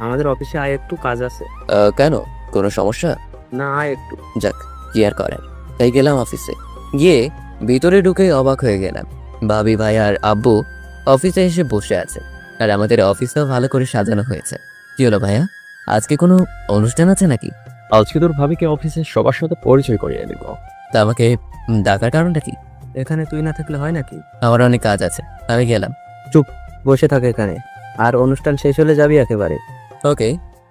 আমাদের অফিসে আয় একটু কাজ আছে। কেন, কোনো সমস্যা? না, আয় একটু। যাক, কি আর করার। তাই গেলাম অফিসে। গিয়ে ভিতরে ঢুকে অবাক হয়ে গেলাম। ভাবি, ভাই আর আব্বু অফিসে এসে বসে আছে। আর আমাদের অফিসটাও ভালো করে সাজানো হয়েছে। কি হলো ভাইয়া, আজকে কোনো অনুষ্ঠান আছে নাকি? আজকে তোর ভাবিকে অফিসের সবার সাথে পরিচয় করিয়ে দিব। তা আমাকে ডাকার কারণটা কি? এখানে তুই না থাকলে হয় নাকি? আমার অনেক কাজ আছে, আমি গেলাম। বসে থাকে এখানে, আর অনুষ্ঠান শেষ হলে যাবি একেবারে। ওকে,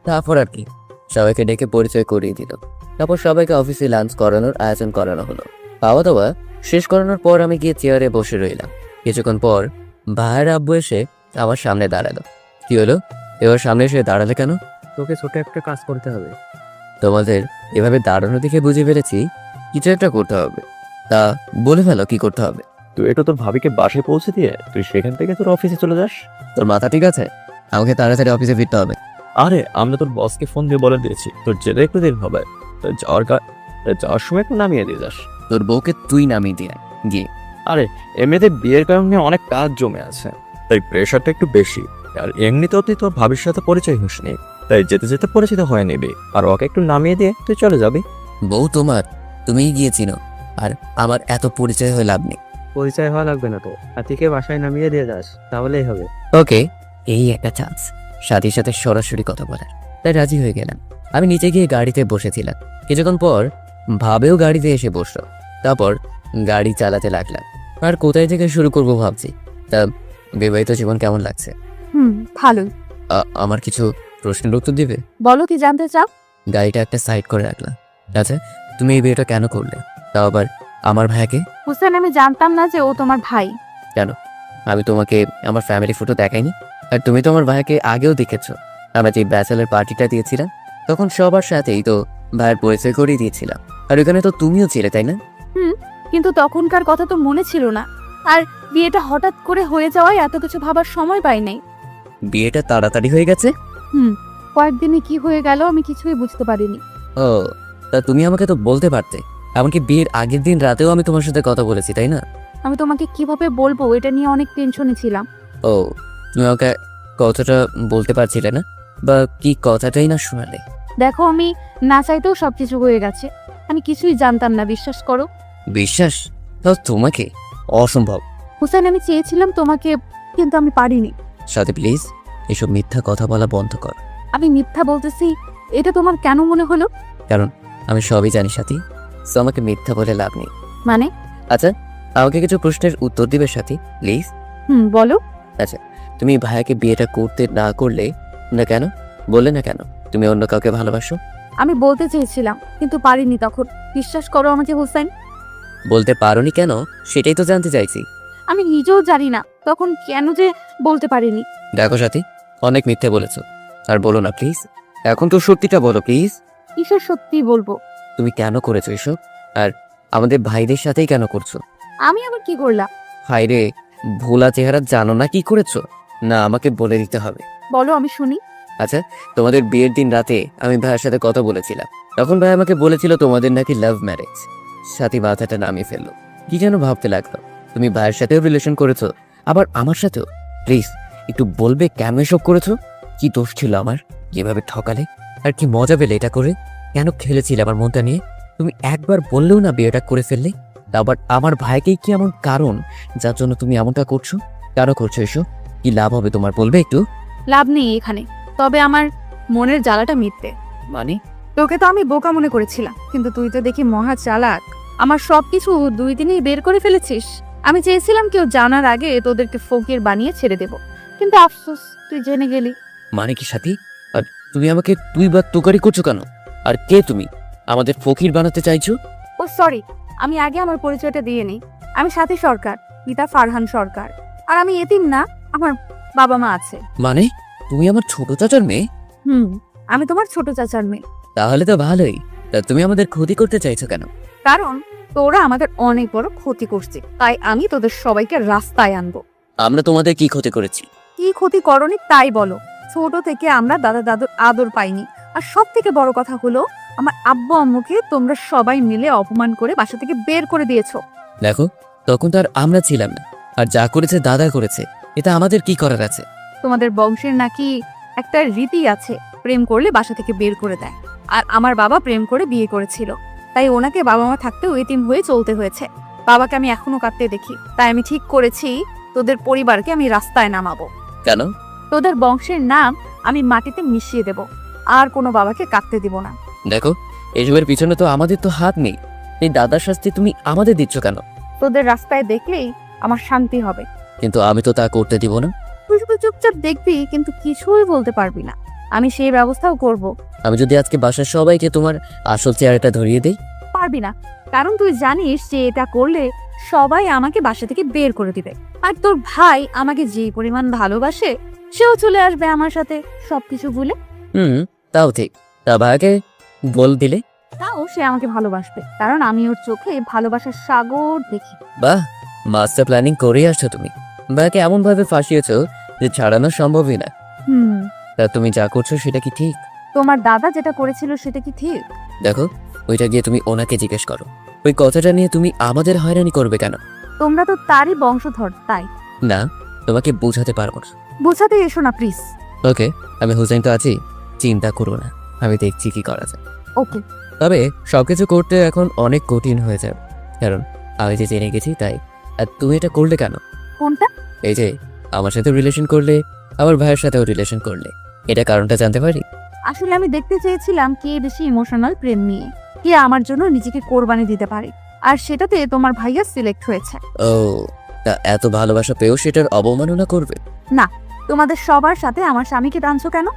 তারপর আর কি, সবাইকে ডেকে পরিচয় করিয়ে দিল। তারপর সবাইকে অফিসে লাঞ্চ করানোর আয়োজন করানো হলো। খাওয়া দাওয়া শেষ করানোর পর আমি গিয়ে চেয়ারে বসে রইলাম। কিছুক্ষণ পর ভাইয়ের আব্বু এসে আমার সামনে দাঁড়ালো। কি হলো, এবার সামনে এসে দাঁড়ালে কেন? তোকে ছোট একটা কাজ করতে হবে। তোমাদের এভাবে দাঁড়ানো দেখে বুঝে ফেলেছি কিছু একটা করতে হবে। তা বলে ফেলো কি করতে হবে। তুই এটা তোর ভাবিকে বাসায় পৌঁছে দিয়ে তুই সেখান থেকে তোর অফিসে চলে যাস। তোর মাথা ঠিক আছে? আমাকে তাড়াতাড়ি অফিসে ফিরতে হবে। আরে আমরা তোর বসকে ফোন দিয়ে বলে দিয়েছি তোর যেতে একটু দেরি হবে, তো যাওয়ার সময় একটু নামিয়ে দিয়ে যাস। তোর বউকে তুই নামিয়ে দিয়ে আয়, গিয়ে। আরে এমনিতে বিয়ের কারণে অনেক কাজ জমে আছে, তাই প্রেশারটা একটু বেশি। আর এমনিতেও তুই তোর ভাবির সাথে পরিচয় হসনি, তাই যেতে যেতে পরিচিত হয়ে নিবি, আর ওকে একটু নামিয়ে দিয়ে তুই চলে যাবি। বউ তোমার, তুমিই গিয়েছিল, আর আমার এত পরিচয় হয়ে লাভ নেই। পরিচয় হওয়া লাগবে না তো, হাতিকে বাসায় নামিয়ে দিয়ে যাস, তাহলেই হবে। ওকে, এই একটা চান্স সাথীর সাথে সরাসরি কথা বলার, তাই রাজি হয়ে গেলাম। আমি নিচে গিয়ে গাড়িতে বসেছিলাম। কিছুক্ষণ পর ভাবেও গাড়িতে এসে বসলো। তারপর গাড়ি চালাতে লাগলাম। আর কোথায় থেকে শুরু করব ভাবছি। তা বিবাহিত জীবন কেমন লাগছে? ভালোই। আমার কিছু প্রশ্নের উত্তর দিবে? বলো কি জানতে চাও? গাড়িটা একটা সাইড করে রাখলাম। আচ্ছা, তুমি এই বিয়েটা কেন করলে, তাও আবার আমার ভাইকে? হুসেন, আমি জানতাম না যে ও তোমার ভাই। আমি তোমাকে আমার ফ্যামিলি ফটো দেখাইনি? আর তুমি তো আমার ভাইকে আগেও দেখেছো। আমরা যে ব্যাচেলার পার্টিটা দিয়েছিলাম তখন সবার সাথেই তো ভাইয়ের পরিচয় করিয়ে দিয়েছিলাম। আর ওখানে তো তুমিও ছিলে, তাই না? কিন্তু তখনকার কথা তো মনে ছিল না, আর বিয়েটা হঠাৎ করে হয়ে যাওয়ায় এত কিছু ভাবার সময় পাই নাই। বিয়েটা তাড়াতাড়ি হয়ে গেছে? কয়েকদিনে কি হয়ে গেল আমি কিছুই বুঝতে পারিনি। ও, তা তুমি আমাকে তো বলতে পারতে। এমনকি বিয়ের আগের দিন রাতেও আমি তোমার সাথে কথা বলেছি, তাই না? আমি তোমাকে কিভাবে বলবো এটা নিয়ে অনেক টেনশনে ছিলাম। ও, তুমি আমাকে কথাটা বলতে পারছিলে না, বা কি কথাটাই না শোনালে? দেখো, আমি না চাইতেও সবকিছু হয়ে গেছে। আমি কিছুই জানতাম না, বিশ্বাস করো। বিশ্বাস? তাও তোমাকে? অসম্ভব। হুসেন, আমি চেয়েছিলাম তোমাকে, কিন্তু আমি পারিনি। সাথে প্লিজ এসব মিথ্যা কথা বলা বন্ধ কর। আমি মিথ্যা বলতেছি এটা তোমার কেন মনে হলো? কারণ আমি সবই জানি সাথী, তো আমাকে মিথ্যা বলে লাভ নেই। মানে? আচ্ছা, আমাকে কিছু প্রশ্নের উত্তর দিবে সাথী, প্লিজ। বলো। তুমি ভাইয়াকে বিয়েটা করতে না করলে না কেন? বললে না কেন তুমি অন্য কাউকে ভালোবাসো? আমি বলতে চেয়েছিলাম কিন্তু পারিনি তখন। বিশ্বাস করো আমাকে হুসেন। বলতে পারোনি কেন সেটাই তো জানতে চাইছি। আমি নিজেও জানি না তখন কেন যে বলতে পারিনি। দেখো সাথী, অনেক মিথ্যে বলেছো, আর বলো না প্লিজ। এখন তো সত্যিটা বলো প্লিজ। কিসের সত্যি বলবো? তুমি কেন করেছো এসব, আর আমাদের ভাইদের সাথেই কেন করছো? আমি আবার কি করলাম? হায়রে, ভোলা চেহারা জানো না কি করেছো? না, আমাকে বলে দিতে হবে। বলো, আমি শুনি। আচ্ছা, তোমাদের বিয়ের দিন রাতে আমি ভাইয়ের সাথে কথা বলেছিলাম। তখন ভাই আমাকে বলেছিল তোমাদের নাকি লাভ ম্যারেজ। সাথী মাথাটা নামিয়ে ফেললো। কি যেন ভাবতে লাগলো। তুমি ভাইয়ের সাথেও রিলেশন করেছো, আবার আমার সাথেও। প্লিজ একটু বলবে কেন এসব করেছো? কি দোষ ছিল আমার, যেভাবে ঠকালে? আর কি মজা পেলে এটা করে? কেন খেলেছিলে আমার মনটা নিয়ে? তুমি একবার বললেও না বিয়েটা করে ফেললে। আবার আমার ভাইকেই কি এমন কারণ যার জন্য তুমি এমনটা করছো? কেন করছো এসব? কি লাভ হবে তোমার, বলবে একটু? লাভ নেই এখানে, তবে আমার মনের জ্বালাটা মিটতে। মানে? তোকে তো আমি বোকা মনে করেছিলাম, কিন্তু তুই তো দেখি মহা চালাক। আমার সবকিছু 2 দিনেই বের করে ফেলেছিস। আমি চেয়েছিলাম কেউ জানার আগে তোদেরকে ফকির বানিয়ে ছেড়ে দেব, কিন্তু আফসোস তুই জেনে গেলি। মানে কি সাথী? আর তুমি আমাকে তুই বা তুকারি করছো কেন? আর কে তুমি? আমাদের ফকির বানাতে চাইছো? ও সরি, আমি আগে আমার পরিচয়টা দিয়ে নিই। আমি সাথী সরকার, পিতা ফারহান সরকার। আর আমি এতিম না, আমার বাবা মা আছে। মানে তুমি আমার ছোট চাচার মেয়ে? আমি তোমার ছোট চাচার মেয়ে। তাহলে তো ভালোই। তা তুমি আমাদের ক্ষতি করতে চাইছো কেন? কারণ তোরা আমাদের অনেক বড় ক্ষতি করছিস, তাই আমি তোদের সবাইকে রাস্তায় আনবো। আমরা তোমাদের কি ক্ষতি করেছি? কি ক্ষতি করনি তাই বলো। ছোট থেকে আমরা দাদা দাদুর আদর পাইনি, আর সব থেকে বড় কথা হলো আমার আব্বু আম্মুকে তোমরা সবাই মিলে অপমান করে বাসা থেকে বের করে দিয়েছো। দেখো, তখন তো আর আমরা ছিলাম না, আর যা করেছে দাদা করেছে, এটা আমাদের কি করার আছে? তোমাদের বংশের নাকি একটা রীতি আছে, প্রেম করলে বাসা থেকে বের করে দেয়। আর আমার বাবা প্রেম করে বিয়ে করেছিল, তাই ওনাকে বাবা মা থাকতেও এতিম হয়ে চলতে হয়েছে। বাবাকে আমি এখনো কাঁদতে দেখি, তাই আমি ঠিক করেছি তোদের পরিবারকে আমি রাস্তায় নামাবো। কেন? তোদের বংশের নাম আমি মাটিতে মিশিয়ে দেব, আর কোনো বাবাকে কাটতে দিব না। দেখো, এসবের পিছনে তো আমাদের তো হাত নেই। এই দাদার শাস্তি তুমি আমাদের দিচ্ছ কেন? তোদের রাস্তায় দেখলেই আমার শান্তি হবে। কিন্তু আমি তো তা করতে দিব না। তুই শুধু চুপচাপ দেখবি, কিন্তু কিছুই বলতে পারবি না। আমি সেই ব্যবস্থাও করব। আমি যদি আজকে বাসার সবাইকে তোমার আসল চেহারাটা ধরিয়ে দেই? পারবি না, কারণ তুই জানিস যে এটা করলে সবাই আমাকে বাসা থেকে বের করে দিবে। আর তোর ভাই আমাকে যে পরিমাণ ভালোবাসে, সেও চলে আসবে আমার সাথে সবকিছু ভুলে। তাও ঠিক। তা ভাইকে বল দিলে? তাও সে আমাকে ভালোবাসবে, কারণ আমি ওর চোখে ভালোবাসার সাগর দেখি। বাহ, মাস্টার প্ল্যানিং করেই আসছো তুমি। ভাইকে এমন ভাবে ফাঁসিয়েছো যে ছাড়ানো সম্ভবই না। তা তুমি যা করছো সেটা কি ঠিক? তোমার দাদা যেটা করেছিল সেটা কি ঠিক? দেখো, ওইটা গিয়ে তুমি ওনাকে জিজ্ঞেস করো। ওই কথাটা নিয়ে তুমি আমাদের হয়রানি করবে কেন? তোমরা তো তারই বংশধর, তাই। না, তোমাকে বোঝাতে পারবো না। বোঝাতে এসো না প্লিজ। ওকে, আমি হুসাইন তো আছি, চিন্তা করো না, আমি দেখছি কি করা যায়। ওকে। তবে সবকিছু করতে এখন অনেক কঠিন হয়ে যাবে, কারণ আমি যে জেনে গেছি তাই। আর তুমি এটা করলে কেন? কোনটা? এই যে আমার সাথে রিলেশন করলে, আমার ভাইয়ের সাথেও রিলেশন করলে, এটা কারণটা জানতে পারি? আসলে আমি দেখতে চেয়েছিলাম কে বেশি ইমোশনাল প্রেম নিয়ে, কে আমার জন্য নিজেকে কোরবানি দিতে পারে, আর সেটাতে তোমার ভাইয়া সিলেক্ট হয়েছে। ও, তা এত ভালোবাসা পেয়েও সেটার অবমাননা করবে? তোমাদের সবার সাথে আমার স্বামীকে টানছো কেন?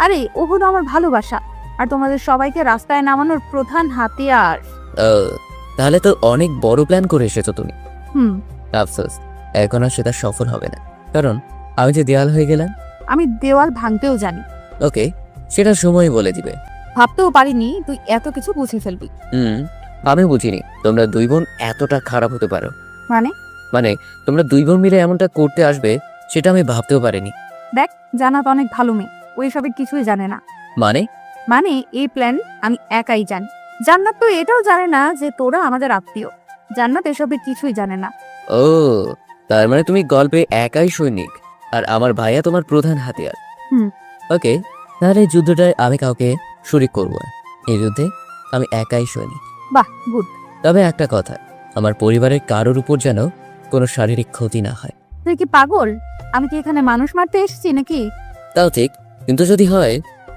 আরে ও হলো আমার ভালোবাসা, আর তোমাদের সবাইকে রাস্তায় নামানোর প্রধান হাতিয়ার। ও, তাহলে তো অনেক বড় প্ল্যান করে এসেছো তুমি। হুম। আফসোস, এখন আর সেটা সফল হবে না, কারণ আমি যে দেয়াল হয়ে গেলাম। আমি দেওয়াল ভাঙতেও জানি। ওকে, সেটা সময় বলে দিবে। ভাবতেও পারিনি তুই এত কিছু বুঝে ফেলবি। আমি বুঝিনি তোমরা দুই বোন এতটা খারাপ হতে পারো। মানে? মানে তোমরা দুই বোন মিলে এমনটা করতে আসবে সেটা আমি ভাবতেও পারিনি। দেখ, জান্নাত অনেক ভালো মেয়ে, ওই সবের কিছুই জানে না। মানে? মানে এই প্ল্যান আমি একাই জানি। জান্নাত তো এটাও জানে না যে তোরা আমাদের আত্মীয়। জান্নাত এসবের কিছুই জানে না। ও, তার মানে তুমি গল্পে একাই সৈনিক, আর আমার ভাইয়া তোমার প্রধান হাতিয়ার। হুম। ওকে, তাহলে এই যুদ্ধটায় আমি কাউকে শরিক করবো না। এই যুদ্ধে আমি একাই সৈনিক। বাহ, গুড। তবে একটা কথা, আমার পরিবারের কারোর উপর যেন কোনো শারীরিক ক্ষতি না হয়। তুই কি পাগল? আমি কি এখানে মানুষ মারতে এসেছি নাকি? তাও ঠিক, কিন্তু যদি হয়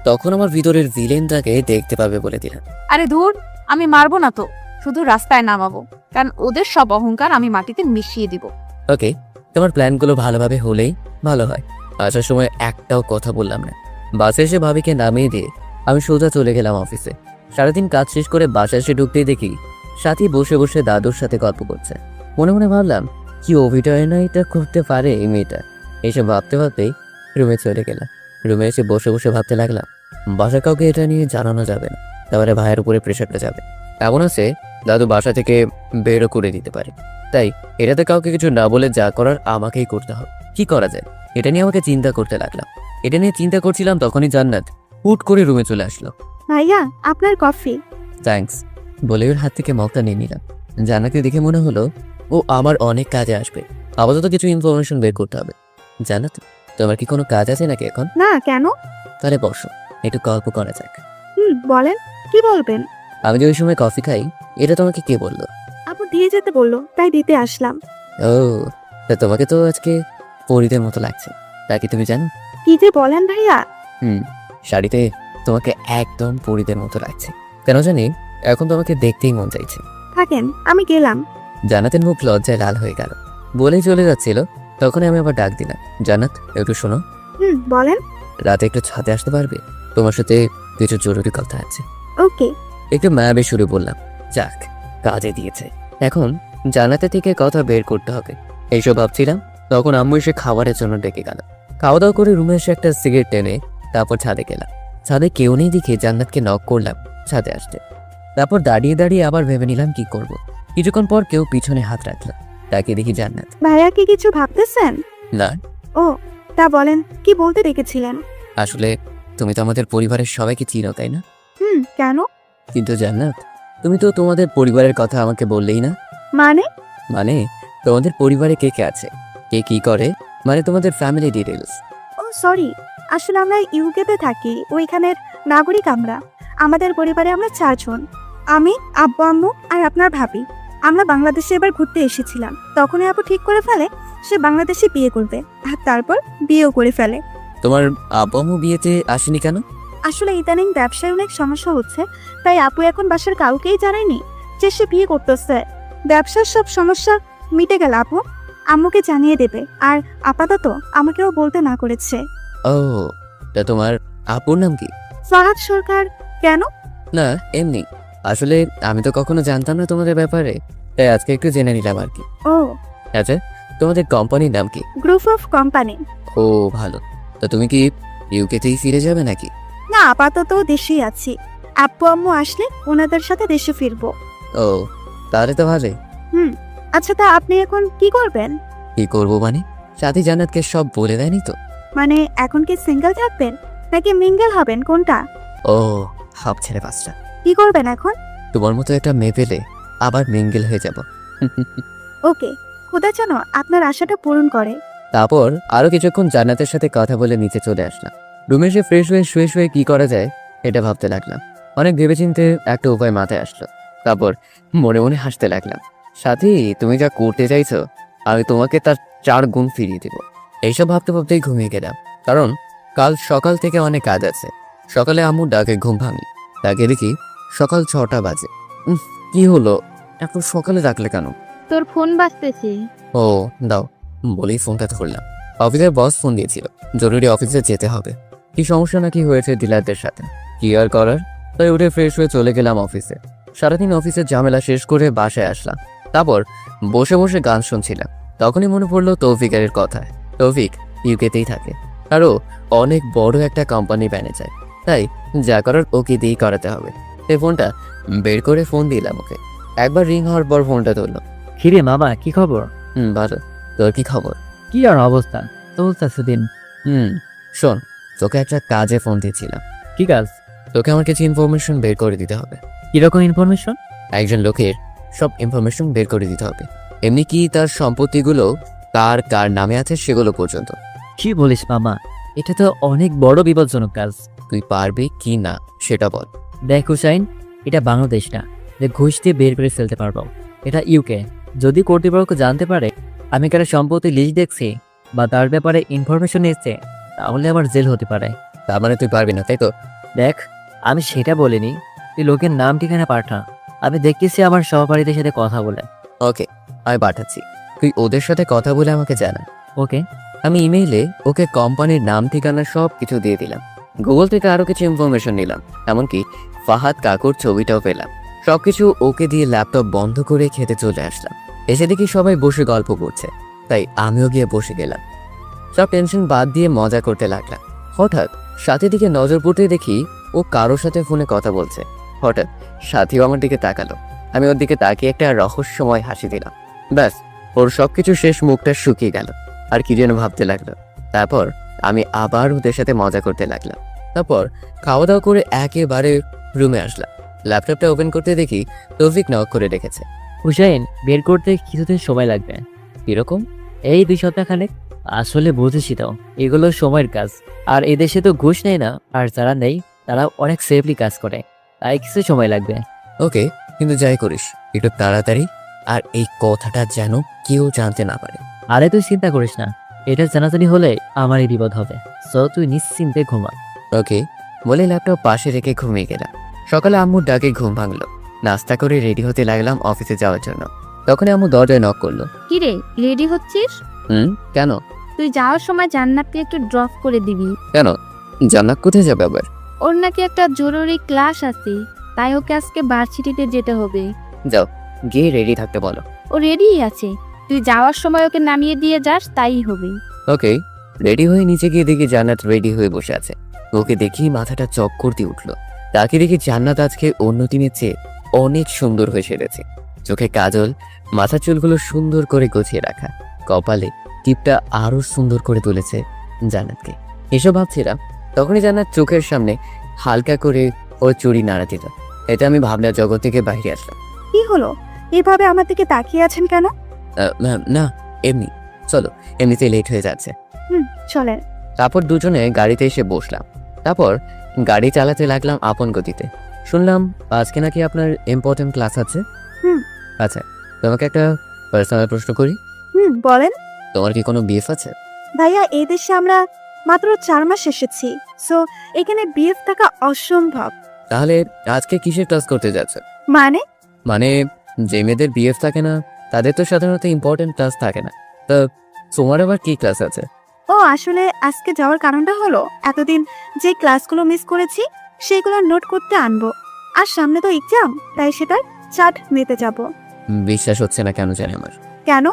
তখন আমার ভিতরের ভিলেনটাকে দেখতে পাবে বলে দিলাম। আরে দূর, আমি মারবো না তো, শুধু রাস্তায় নামাবো, কারণ ওদের সব অহংকার আমি মাটিতে মিশিয়ে দিব। ওকে, তোমার প্ল্যানগুলো ভালোভাবে হলেই ভালো হয়। আসার সময় একটাও কথা বললাম না। বাসে এসে ভাবিকে নামিয়ে দিয়ে আমি সোজা চলে গেলাম অফিসে। সারাদিন কাজ শেষ করে বাসায় এসে ঢুকতেই দেখি সাথী বসে বসে দাদুর সাথে গল্প করছে। মনে মনে ভাবলাম, কি অভিনয় না এটা করতে পারে এই মেয়েটা। এইসব ভাবতে ভাবতেই রুমে চলে গেলাম। রুমে এসে বসে বসে ভাবতে লাগলাম, বাসা কাউকে এটা নিয়ে জানানো যাবে না, তারপরে ভাইয়ের উপরে প্রেশারটা যাবে। এমন আছে দাদু বাসা থেকে বেরও করে দিতে পারে। তাই এটাতে কাউকে কিছু না বলে যা করার আমাকেই করতে হবে। কি করা যায় এটা নিয়ে আমাকে চিন্তা করতে লাগলাম। এটা নিয়ে চিন্তা করছিলাম, তখনই জান্নাত হুট করে রুমে চলে আসলো। ভাইয়া, আপনার কফি। থ্যাঙ্কস বলে ওর হাত থেকে মগটা নিয়ে নিলাম। জান্নাতকে দেখে মনে হলো ও আমার অনেক কাজে আসবে। আপাতত কিছু ইনফরমেশন বের করতে হবে। জান্নাত, তোমার কি কোনো কাজ আছে নাকি এখন? না, কেন? তাহলে বসো, একটু গল্প করা যাক। বলেন, কি বলবেন? আমি যে ওই সময় কফি খাই, এটা তোমাকে কে বললো? আপু দিয়ে যেতে বললো, তাই দিতে আসলাম। ও, তা তোমাকে তো আজকে পরীদের মতো লাগছে, তা কি তুমি জানো? কি যে বলেন ভাইয়া। শাড়িতে তোমাকে একদম পরীদের মতো লাগছে। কেন জানি এখন তোমাকে দেখতেই মন চাইছে। থাকেন, আমি গেলাম। জান্নাতের মুখ লজ্জায় লাল হয়ে গেল। বলেই চলে যাচ্ছিল, তখনই আমি আবার ডাক দিলাম, জান্নাত একটু শোনো। বলেন। রাতে একটু ছাদে আসতে পারবে? তোমার সাথে কিছু জরুরি কথা আছে। ওকে। একটু মায়াবে শুরু বললাম। যাক, কাজে দিয়েছে। এখন জান্নাতের থেকে কথা বের করতে হবে এইসব ভাবছিলাম, তখন আম্মু এসে খাবারের জন্য ডেকে গেল। খাওয়া দাওয়া করে রুমে এসে একটা সিগারেট টেনে তারপর ছাদে গেলাম। ছাদে কেউ নেই দেখে জান্নাতকে নক করলাম ছাদে আসতে। তারপর দাঁড়িয়ে দাঁড়িয়ে আবার ভেবে নিলাম কি করব। কিছুক্ষণ পর কেউ পিছনে হাত রাখলো, তাকে দেখি জান্নাত। ভাইয়া কি কিছু ভাবতেছেন? না। ও, তা বলেন, কি বলতে ডেকেছিলেন? আসলে তুমি তো আমাদের পরিবারের সবাইকে চিনো, তাই না? কেন? কিন্তু জান্নাত, তুমি তো তোমাদের পরিবারের কথা আমাকে বললেই না। মানে? মানে তোমাদের পরিবারে কে কে আছে, কে কি করে, মানে তোমাদের ফ্যামিলি ডিটেলস। ও সরি, আসলে আমরা ইউকেতে থাকি, ওইখানের নাগরিক আমরা। আমাদের পরিবারে আমরা 4 জন। আমি, আব্বু আম্মু আর আপনার ভাবি। আমরা বাংলাদেশে এবার ঘুরতে এসেছিলাম। তখনই আপু ঠিক করে ফেলে সে বাংলাদেশে বিয়ে করবে, আর তারপর বিয়েও করে ফেলে। তোমার আব্বু আম্মু বিয়েতে আসেনি কেন? আসলে ইদানিং ব্যবসায় অনেক সমস্যা হচ্ছে, তাই আপু এখন বাসার কাউকেই জানায়নি যে সে বিয়ে করতেছে। ব্যবসার সব সমস্যা মিটে গেল আপু আম্মুকে জানিয়ে দেবে, আর আপাতত আমাকেও বলতে না করেছে। ও, তা তোমার আপুর নাম কি? ফাহাদ সরকার। কেন? না, এমনি। আসলে আমি তো কখনো জানতাম না তোমাদের ব্যাপারে, তাই আজকে একটু জেনে নিলাম আর কি। ও, আচ্ছা, তোমাদের কোম্পানির নাম কি? Group of company. ও ভালো। তা তুমি কি ইউকেতেই ফিরে যাবে নাকি? না, আপাতত দেশেই আছি। আপু আম্মু আসলে ওনাদের সাথে দেশে ফিরবো। ও, তাহলে তো ভালোই। আচ্ছা, তা আপনি এখন কি করবেন? কি করবো মানে? সাথী জান্নাতকে সব বলে দেয়নি তো? মানে এখন কি সিঙ্গেল থাকবেন নাকি মিঙ্গেল হবেন, কোনটা? ও, হাফ ছেড়ে পাঁচটা। কি করবেন এখন? তোমার মতো একটা মেয়ে পেলে আবার মিঙ্গেল হয়ে যাব। ওকে, খোদা যেন আপনার আশাটা পূরণ করে। তারপর আরো কিছুক্ষণ জান্নাতের সাথে কথা বলে নিচে চলে আসলাম। রুমে এসে ফ্রেশ হয়ে শুয়ে কি করা যায় এটা ভাবতে লাগলাম। অনেক ভেবেচিন্তে একটা উপায় মাথায় আসলো। তারপর মনে মনে হাসতে লাগলাম। সাথী, তুমি যা করতে চাইছো আমি তোমাকে তার 4 গুণ ফিরিয়ে দেব। এইসব ভাবতে ভাবতেই ঘুমিয়ে গেলাম, কারণ কাল সকাল থেকে অনেক কাজ আছে। সকালে আম্মু ডাকে ঘুম ভাঙি, তাকে দেখি সকাল 6টা বাজে। কি হলো, এত সকালে ডাকলে কেন? তোর ফোন বাজতেছে। ও দাও, বলেই ফোনটা ধরলাম। অফিসের বস ফোন দিয়েছিল, জরুরি অফিসে যেতে হবে। কি সমস্যা নাকি হয়েছে ডিলারদের সাথে, কি আর করার। তাই উঠে ফ্রেশ হয়ে চলে গেলাম অফিসে। সারাদিন অফিসের ঝামেলা শেষ করে বাসায় আসলাম। তারপর বসে বসে গান শুনছিলাম। তখনই মনে পড়লো তৌফিকের কথা। তৌফিক ইউকেতেই থাকে, আরও অনেক বড় একটা কোম্পানি ম্যানেজার। তাই যা করার ওকে দিয়েই করাতে হবে। এই ফোনটা বের করে ফোন দিলাম ওকে। একবার রিং হওয়ার পর ফোনটা ধরলো। কিরে মামা, কি খবর? ভালো। তোর কি খবর? কি আর অবস্থা চলতেছে দিন। শোন, তোকে একটা কাজে ফোন দিয়েছিলাম। কি কাজ? তোকে আমার কিছু ইনফরমেশন বের করে দিতে হবে। কিরকম ইনফরমেশন? একজন লোকের সব ইনফরমেশন বের করে দিতে হবে, এমনি কি তার সম্পত্তিগুলো কার কার নামে আছে সেগুলো পর্যন্ত। কি বলিস মামা, এটা তো অনেক বড় বিপজ্জনক কাজ। তুই পারবি কি না সেটা বল। দেখ হুসাইন, এটা বাংলাদেশ না যে ঘুষ দিয়ে বের করে ফেলতে পারবো। এটা ইউকে। যদি কর্তৃপক্ষ জানতে পারে আমি কারো সম্পত্তি লিস্ট দেখছি বা তার ব্যাপারে ইনফরমেশন এসছে, তাহলে আবার জেল হতে পারে। তার মানে তুই পারবি না, তাই তো? দেখ, আমি সেটা বলিনি, তুই লোকের নাম ঠিকানা পাঠা। আমি দেখতেছি আমার সহপাঠীদের সাথে কথা বলে। ওকে, আমি পাঠাচ্ছি। তুই ওদের সাথে কথা বলে আমাকে জানা। ওকে। আমি ইমেইলে ওকে কোম্পানির নাম ঠিকানা সব কিছু দিয়ে দিলাম। গুগল থেকে আরো কিছু ইনফরমেশন নিলাম, এমনকি ফাহাদ কাকুর ছবিটাও পেলাম। সবকিছু ওকে দিয়ে ল্যাপটপ বন্ধ করে খেতে চলে আসলাম। এসে দেখি সবাই বসে গল্প করছে, তাই আমিও গিয়ে বসে গেলাম। সব টেনশন বাদ দিয়ে মজা করতে লাগলাম। হঠাৎ সাথীর দিকে নজর পড়তে দেখি ও কারোর সাথে ফোনে কথা বলছে। হঠাৎ সাথীও আমার দিকে তাকালো। আমি ওর দিকে তাকিয়ে একটা রহস্যময় হাসি দিলাম। ব্যাস, ওর সবকিছু শেষ, মুখটা শুকিয়ে গেল, আর কি যেন ভাবতে লাগলো। তারপর আমি আবার ওদের সাথে মজা করতে লাগলাম। তারপর খাওয়া দাওয়া করে একেবারে রুমে আসলাম। ল্যাপটপটা ওপেন করতে দেখি তৌফিক নক করে রেখেছে। হুসাইন, বের করতে কিছুদিন সময় লাগবে। এরকম? এই 2 সপ্তাহ খানেক। আসলে বুঝেছি তো, এগুলো সময়ের কাজ। আর এদেশে তো ঘুষ নেই না, আর যারা নেই তারা অনেক সেফলি কাজ করে, তাই কিছু সময় লাগবে। ওকে, কিন্তু যাই করিস একটু তাড়াতাড়ি, আর এই কথাটা যেন কেউ জানতে না পারে। আরে তুই চিন্তা করিস না, এটা জানাজানি হলে আমারই বিপদ হবে। সো তুই নিশ্চিন্তে ঘুমা। ওকে বলে ল্যাপটপ পাশে রেখে ঘুমিয়ে গেলাম। সকালে আম্মুর ডাকে ঘুম ভাঙলো। নাস্তা করে রেডি হতে লাগলাম অফিসে যাওয়ার জন্য। তখন আম্মু দরজায় নক করলো। কিরে, রেডি হচ্ছিস? কেন? তুই যাওয়ার সময় জান্নাতকে একটু ড্রপ করে দিবি। কেন? জান্নাত কোথায় যাবে আবার? ওর নাকি একটা জরুরি ক্লাস আছে, তাই ওকে আজকে ভার্সিটিতে যেতে হবে। যাও, গিয়ে রেডি থাকতে বলো। ও রেডিই আছে, তুই যাওয়ার সময় ওকে নামিয়ে দিয়ে যাস, তাই হবে। ওকে। রেডি হয়ে নিচে গিয়ে দেখি জান্নাত রেডি হয়ে বসে আছে। ওকে দেখি মাথাটা চক্কর দিয়ে উঠলো। তাকে দেখি জান্নাত আজকে অন্য দিনের চেয়ে অনেক সুন্দর হয়ে সেরেছে। চোখে কাজল, মাথার চুলগুলো সুন্দর করে গুছিয়ে রাখা, কপালে টিপটা আরো সুন্দর করে তুলেছে জান্নাতকে। এসব ভাবছিলাম, তখনই জান্নাত চোখের সামনে হালকা করে ওর চুড়ি নাড়া দিল। এটা আমি ভাবনা জগৎ থেকে বাইরে আসলাম। কি হলো, এভাবে আমার দিকে তাকিয়ে আছেন কেন? না এমনি, চলো, এমনিতে লেট হয়ে যাচ্ছে। চলেন। তারপর দুজনে গাড়িতে এসে বসলাম। তারপর গাড়ি চালাতে লাগলাম আপন গতিতে। শুনলাম আজকে নাকি আপনার ইম্পর্টেন্ট ক্লাস আছে। আচ্ছা, তোমাকে একটা পার্সোনাল প্রশ্ন করি। বলেন। তোমার কি কোনো বিএফ আছে? ভাইয়া, এই দেশে আমরা মাত্র 4 মাস এসেছি, সো এখানে বিএফ থাকা অসম্ভব। তাহলে আজকে কিসের ক্লাস করতে যাচ্ছ? মানে মানে যে মেয়েদের বিএফ থাকে না তাদের তো সাধারণত ইম্পর্টেন্ট ক্লাস থাকে না, তা তোমার আবার কি ক্লাস আছে? ও আসলে আজকে যাওয়ার কারণটা হলো এতদিন যে ক্লাসগুলো মিস করেছি সেগুলো নোট করতে আনবো, আর সামনে তো এক্সাম, তাই সেটার চার্ট নিতে যাব। বিশ্বাস হচ্ছে না কেন জানি আমার। কেন?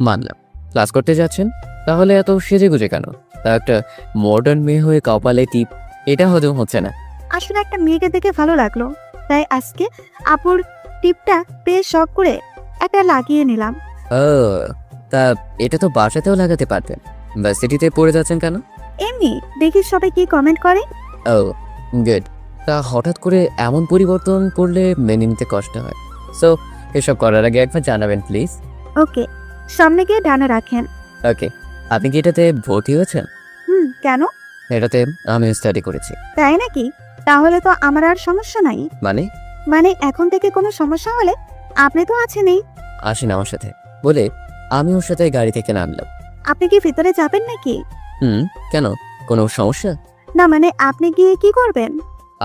মানলাম ক্লাস করতে যাচ্ছেন, তাহলে এত সেজে গুজে কেন? তা একটা মডার্ন মেয়ে হয়ে কপালে টিপ, এটা হতেও হচ্ছে না। আসলে একটা মেয়েকে দেখে ভালো লাগলো, তাই আজকে আপুর টিপটা পেয়ে শখ করে একটা লাগিয়ে নিলাম। ও, তা এটা তো বাসাতেও লাগাতে পারতেন। ভার্সিটিতে পড়ে যাচ্ছেন কেন? এমনি দেখি সবাই কি কমেন্ট করে। ও গুড। তা হঠাৎ করে এমন পরিবর্তন করলে মেনে নিতে কষ্ট হয়, সো এসব করার আগে একবার জানাবেন প্লিজ। ওকে, সামনে গিয়ে ডানে রাখেন। ওকে, আপনি কি এটাতে ভর্তি হয়েছেন? কেন? এটাতে আমি স্টাডি করেছি। তাই নাকি? তাহলে তো আমার আর সমস্যা নাই। মানে এখন থেকে কোনো সমস্যা হলে আপনি তো আছেনই। আসেন আমার সাথে বলে আমি ওর সাথে গাড়ি থেকে নামলাম। আপনি কি ভিতরে যাবেন নাকি? কেন, কোনো সমস্যা? না মানে আপনি গিয়ে কি করবেন?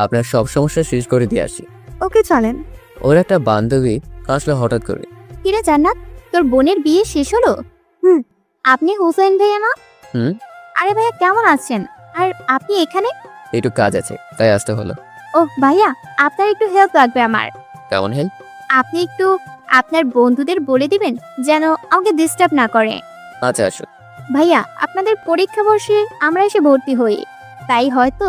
আপনার সব সমস্যা শেষ করে দিয়ে আসি। ওকে চলেন। ওর একটা বান্ধবী আসলে হঠাৎ করে। কিরে জান্নাত, তোর বোনের বিয়ে শেষ হলো? আপনি হুসেন ভাইয়া না? হুম। আরে ভাইয়া কেমন আছেন? আর আপনি এখানে? একটু কাজ আছে তাই আসতে হলো। ও ভাইয়া, আপনার একটু হেল্প লাগবে আমার। কেমন হেল্প? আপনি একটু আপনার বন্ধুদের বলে দিবেন যেন আমাকে ডিস্টার্ব না করে। আচ্ছা আসো। ভাইয়া, আপনাদের পরীক্ষা বর্ষে আমরা এসে ভর্তি হই, তাই হয়তো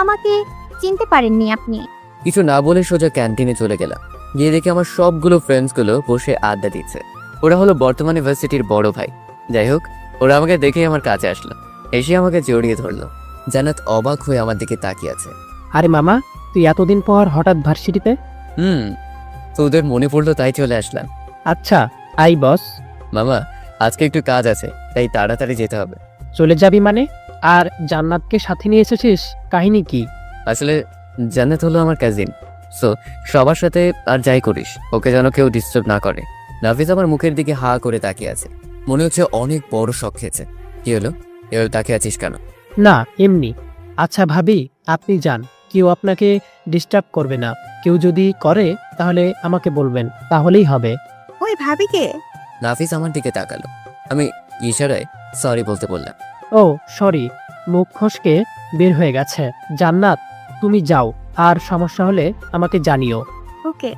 আমাকে চিনতে পারেননি আপনি। কিছু না বলে সোজা ক্যান্টিনে চলে গেলাম। গিয়ে দেখি আমার সবগুলো ফ্রেন্ডসগুলো বসে আড্ডা দিচ্ছে। ওরা হলো বর্তমানে ভার্সিটির বড় ভাই। যাই হোক, ওরা আমাকে দেখে আমার কাছে আসলো, এসে আমাকে জড়িয়ে ধরলো। জান্নাত অবাক হয়ে আমার দিকে তাকিয়ে আছে। আরে মামা, তুই এতদিন পর হঠাৎ ভার্সিটিতে? তো ওদের মনে পড়লো তাই চলে আসলাম। আচ্ছা, আই বস। মামা, আজকে একটু কাজ আছে তাই তাড়াতাড়ি যেতে হবে। চলে যাবি মানে? আর জান্নাতকে সাথে নিয়ে এসেছিস, কাহিনী কি? আসলে জান্নাত হলো আমার কাজিন, সো সবার সাথে আর যাই করিস ওকে যেন কেউ ডিস্টার্ব না করে। নাফিস আমার মুখের দিকে হা করে তাকিয়ে আছে, মনে হচ্ছে অনেক বড় শখ খেয়েছে। কি হলো, এবার তাকিয়ে আছিস কেন? না এমনি। আচ্ছা ভাবি, আপনি যান, কেউ আপনাকে ডিস্টার্ব করবে না। কেউ যদি করে তাহলে আমাকে বলবেন, তাহলেই হবে। ওই ভাবিকে? নাফিস আমার দিকে তাকালো, আমি ইশারায় সরি বলতে বললাম। ও সরি, মুখ ফসকে বের হয়ে গেছে। জান্নাত, তুমি যাও, আর সমস্যা হলে আমাকে জানিও। ওকে।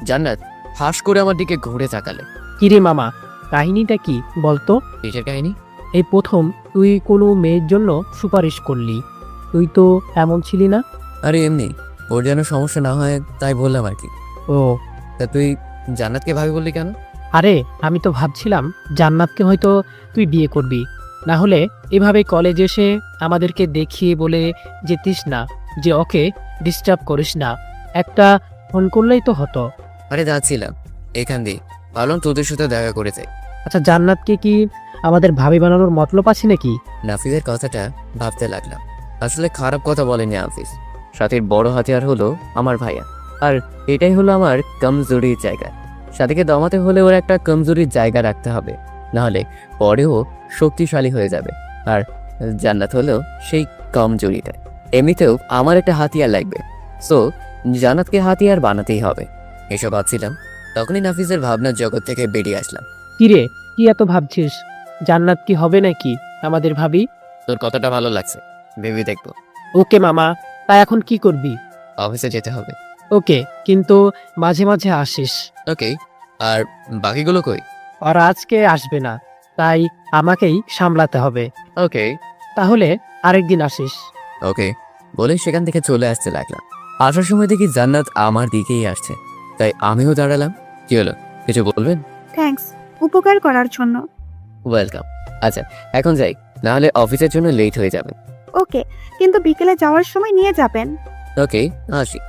জান্নাত হাস করে আমার দিকে ঘুরে তাকালে। কিরে মামা, কাহিনীটা কি বলতো? কিসের কাহিনী? এই প্রথম তুই কোনো মেয়ের জন্য সুপারিশ করলি। তুই তো এমন ছিলি না। আরে এমনি, ওর যেন সমস্যা না হয় তাই বললাম আর কি। ও, তা তুই জান্নাতকে ভাবি বললি কেন? আরে আমি তো ভাবছিলাম জান্নাতকে হয়তো তুই বিয়ে করবি, না হলে এভাবে কলেজে এসে আমাদেরকে দেখিয়ে বলে যেতিস না যে ওকে ডিস্টার্ব করিস না। একটা ফোন করলেই তো হতো। আরে যাচ্ছিলাম এখান দিয়ে, ভাবলাম তোদের সাথে দেখা করে যাই। আচ্ছা, জান্নাতকে কি আমাদের ভাবি বানানোর মতলব আছে নাকি? নাফিসের কথাটা ভাবতে লাগলাম। আসলে খারাপ কথা বলেনি নাফিস, সাথীর বড় হাতিয়ার হলো আমার ভাইয়া, আর এটাই হলো আমার কমজোরির জায়গা। সাথীকে দমাতে হলে ওর একটা কমজোরির জায়গা রাখতে হবে, নাহলে পরেও শক্তিশালী হয়ে যাবে। আর জান্নাত হলো সেই কমজোরিটা। এমনিতেও আমার একটা হাতিয়ার লাগবে, সো জান্নাতকে হাতিয়ার বানাতেই হবে। এসব ভাবছিলাম, তখনই নাফিসের ভাবনার জগৎ থেকে বেরিয়ে আসলাম। কিরে, কি এত ভাবছিস? জান্নাত কি হবে নাকি আমাদের ভাবি? তোর কথাটা ভালো লাগছে, ভেবে দেখবো। ওকে মামা, তা এখন কি করবি? অফিসে যেতে হবে। ওকে, কিন্তু মাঝে মাঝে আসিস। ওকে, আর বাকিগুলো কই? ওরা আজকে আসবে না, তাই আমাকেই সামলাতে হবে। ওকে তাহলে আরেকদিন আসিস। ওকে বলে সেখান থেকে চলে আসতে লাগলাম। আসার সময় দেখি জান্নাত আমার দিকেই আসছে, তাই আমিও দাঁড়ালাম। কি হলো, কিছু বলবেন? থ্যাঙ্কস উপকার করার জন্য। ওয়েলকাম। আচ্ছা এখন যাই, নাহলে অফিসের জন্য লেট হয়ে যাবে। ওকে, কিন্তু বিকেলে যাওয়ার সময় নিয়ে যাবেন। ওকে আসি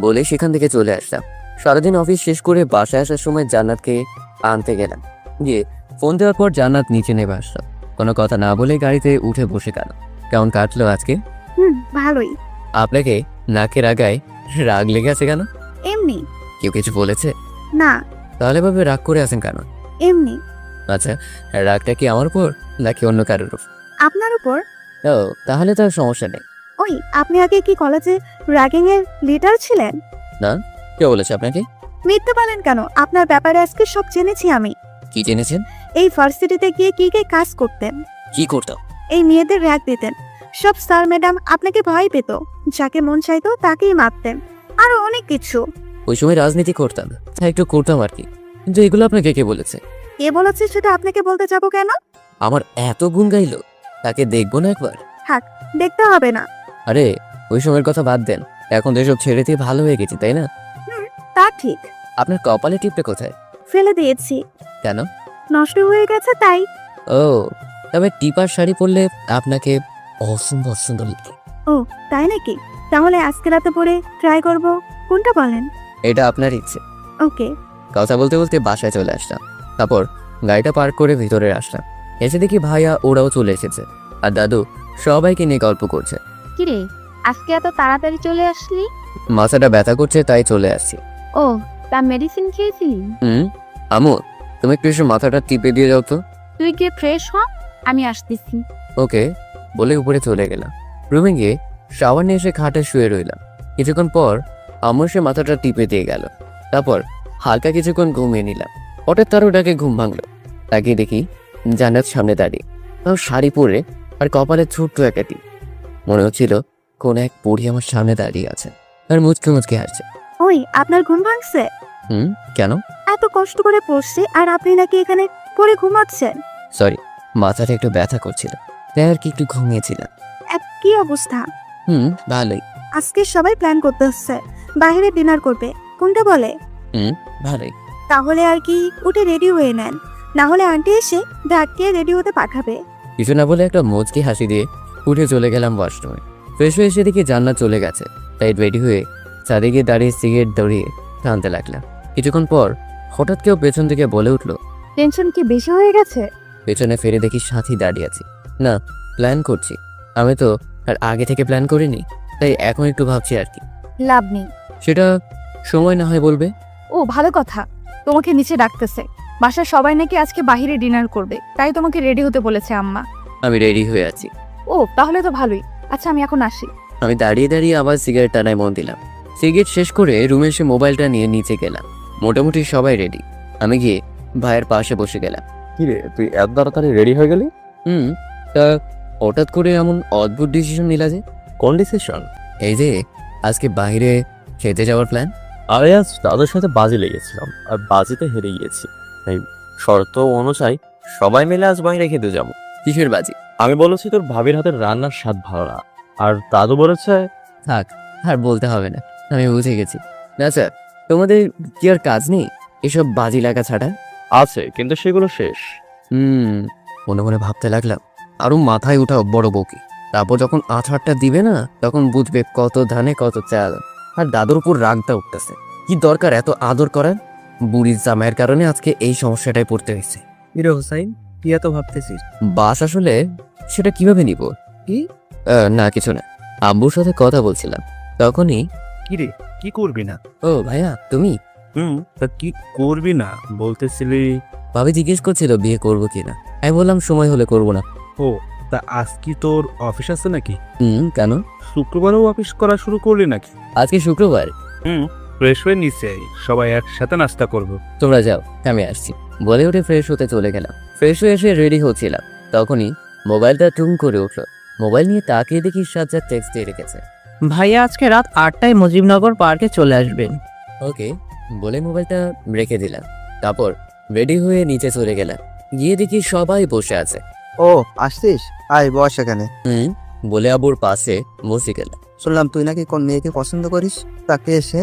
বলে সেখান থেকে চলে আসলাম। সারাদিন অফিস শেষ করে বাসায় আসার সময় জান্নাতকে আনতে গেলাম। গিয়ে ফোন দেওয়ার পর জান্নাত নিচে নেমে আসলো। কোনো কথা না বলে গাড়িতে উঠে বসে গেল। কেমন কাটলো আজকে? ভালোই। আপনাকে নাকের আগায় রাগ লেগে আছে কেন? এমনি। কেউ কিছু বলেছে? না, তাহলে ভাবে রাগ করে আছেন কেন? এমনি। আচ্ছা, রাগটা কি আমার উপর নাকি অন্য কারোর উপর? আপনার উপর। ও তাহলে তো আর সমস্যা নেই। ওই আপনি আগে কি কলেজে র্যাগিং এর লিডার ছিলেন? কে বলেছে আপনাকে? মিথ্যে বলেন কেন? আপনার ব্যাপারে আজকে সব জেনেছি আমি। কি জেনেছেন? এই ভার্সিটিতে গিয়ে কি কি কাজ করতেন, কি করতাম? এই মেয়েদের র্যাগ দিতেন, সব স্যার ম্যাডাম আপনাকে ভয় পেত, যাকে মন চাইতো তাকেই মারতেন, আরো অনেক কিছু। ওই সময় রাজনীতি করতাম, তাই একটু করতাম আর কি। কিন্তু এগুলো আপনাকে কে বলেছে? কে বলেছে সেটা আপনাকে বলতে যাবো কেন? আমার এত গুণ গাইলো, তাকে দেখবো না একবার? দেখতে হবে না। আরে ওই সময়ের কথা বাদ দেন, এখন তো এসব ছেড়ে দিয়ে ভালো হয়ে গেছি, তাই না? তা ঠিক, আপনার কপালে টিপটা কোথায়? ফেলে দিয়েছি। কেন? নষ্ট হয়ে গেছে তাই। ও, তবে টিপার শাড়ি পরলে আপনাকে অসুন্দর সুন্দর লাগে। ও তাই নাকি? তাহলে আজকে রাতে পরে ট্রাই করব। কোনটা বলেন? এটা আপনার ইচ্ছে। ওকে। কথা বলতে বলতে বাসায় চলে আসলাম। তারপর গাড়িটা পার্ক করে ভিতরে আসলাম। এসে দেখি ভাইয়া ওরাও চলে এসেছে, আর দাদু সবাইকে নিয়ে গল্প করছে। কিরে, আজকে এত তাড়াতাড়ি চলে আসলি? মাথাটা ব্যথা করছে তাই চলে আসছি। ও, তা মেডিসিন খেয়েছিলি? আমু, তুমি একটু এসে মাথাটা টিপে দিয়ে যাও তো। তুই গিয়ে ফ্রেশ হ, আমি আসতেছি। ওকে বলে উপরে চলে গেলাম। রুমে গিয়ে শাওয়ার নিয়ে এসে খাটে শুয়ে রইলাম। কিছুক্ষণ পর আম্মু এসে মাথাটা টিপে দিয়ে গেল। তারপর হালকা কিছুক্ষণ ঘুমিয়ে নিলাম। হঠাৎ তারও ডাকে ঘুম ভাঙলো। তাকিয়ে দেখি জান্নাত সামনে দাঁড়িয়ে, তাও শাড়ি পরে আর কপালে ছোট্ট একটা টিপ। মনে হচ্ছিল কোন এক পড়ি আমার সামনে দাঁড়িয়ে আছে আর মুচকে মুচকে হাসছে। ওই আপনার ঘুম ভাঙছে? কেন? এত কষ্ট করে পড়ছি আর আপনি নাকি এখানে পড়ে ঘুমাচ্ছেন? সরি, মাথাটা একটু ব্যথা করছিল, তাই আর কি একটু ঘুমিয়েছিলাম। কি অবস্থা? ভালোই। আজকে সবাই প্ল্যান করতে হচ্ছে, বাইরে ডিনার করবে। কোনটা বলে? ভালোই। তাহলে আর কি উঠে রেডি হয়ে নেন, না হলে আন্টি এসে ডাকিয়ে রেডি হতে পাঠাবে। কিছু না বলে একটা মুচকি হাসি দিয়ে উঠে চলে গেলাম ওয়াশরুমে। ফ্রেশ হয়ে এসে দেখি জান্নাত চলে গেছে, তাই রেডি হয়ে ছাদে গিয়ে দাঁড়িয়ে সিগারেট দৌড়িয়ে টানতে লাগলাম। কিছুক্ষণ পর হঠাৎ কেউ পেছন থেকে বলে উঠলো, টেনশন কি বেশি হয়ে গেছে? পেছনে ফিরে দেখি সাথী দাঁড়িয়ে আছি। না, প্ল্যান করছি। আমি তো আর আগে থেকে প্ল্যান করিনি, তাই এখন একটু ভাবছি আর কি। লাভ নেই। সেটা সময় না হয় বলবে। ও ভালো কথা, তোমাকে নিচে ডাকতেছে। বাসার সবাই নাকি আজকে বাইরে ডিনার করবে, তাই তোমাকে রেডি হতে বলেছে আম্মা। আমি রেডি হয়ে আছি। ও তাহলে তো ভালোই। আচ্ছা আমি এখন আসি। আমি দাঁড়িয়ে দাঁড়িয়ে আবার সিগারেট টানায় মন দিলাম। সিগারেট শেষ করে রুমে এসে মোবাইলটা নিয়ে নিচে গেলাম। মোটামুটি সবাই রেডি। আমি গিয়ে ভাইয়ের পাশে বসে গেলাম। কি রে, তুই এত তাড়াতাড়ি রেডি হয়ে গেলি? তা হঠাৎ করে এমন অদ্ভুত ডিসিশন নিলা যে? কোন ডিসিশন? এই যে আজকে বাইরে খেতে যাওয়ার প্ল্যান। আরে আজ তাদের সাথে বাজি লেগেছিলাম আর বাজিতে হেরে গিয়েছি, তাই শর্ত অনুযায়ী সবাই মিলে আজ বাইরে খেতে যাবো। কিসের বাজি? আমি বলেছি তোর ভাবির হাতের রান্নার স্বাদ ভালো না, আর দাদু বলেছে থাক, আর বলতে হবে না, আমি বুঝে গেছি। না স্যার, তোমাদের কি আর কাজ নেই এসব বাজি লাগা ছাড়া? আছে, কিন্তু সেগুলো শেষ। মনে মনে ভাবতে লাগলাম, আরো মাথায় উঠাও বড় বউকে। তারপর যখন আছাড়টা দিবে না, তখন বুঝবে কত ধানে কত চাল। আর দাদুর উপর রাগটা উঠতেছে। কি দরকার এত আদর করার? বুড়ির জামাইয়ের কারণে আজকে এই সমস্যাটাই পড়তে হয়েছে। হিরো হোসাইন, কি এত ভাবতেছিস? বাস আসলে সেটা কিভাবে নিব? কি? না কিছু না, আব্বুর সাথে কথা বলছিলাম, তখনই কি রে, কি করবি না? ও ভাইয়া তুমি? তা কি করবি না বলতেছিলি? ভাবি জিজ্ঞেস করছিল বিয়ে করবো কিনা। আমি বললাম সময় হলে করবো না। ও, তা আজ কি তোর অফিস আছে নাকি? কেন? শুক্রবারও অফিস করা শুরু করলি নাকি? আজকে শুক্রবার। ফ্রেশ হয়ে নিচে আই, সবাই একসাথে নাস্তা করবো। তোমরা যাও, আমি আসছি বলে উঠে ফ্রেশ হতে চলে গেলাম। ফ্রেশ হয়ে এসে রেডি হচ্ছিলাম, তখনই মোবাইলটা টুং করে উঠলো। মোবাইল নিয়ে তাকিয়ে দেখি সাজ্জাদ টেক্সট দিয়ে রেখেছে, ভাইয়া আজকে রাত 8টায় মুজিবনগর পার্কে চলে আসবেন। ওকে বলে মোবাইলটা রেখে দিলাম। তারপর রেডি হয়ে নিচে চলে গেলাম। গিয়ে দেখি সবাই বসে আছে। ও আসছিস, আয় বস এখানে। বলে আবুর পাশে বসে গেলাম। শুনলাম তুই নাকি কোন মেয়েকে পছন্দ করিস, তাকে এসে।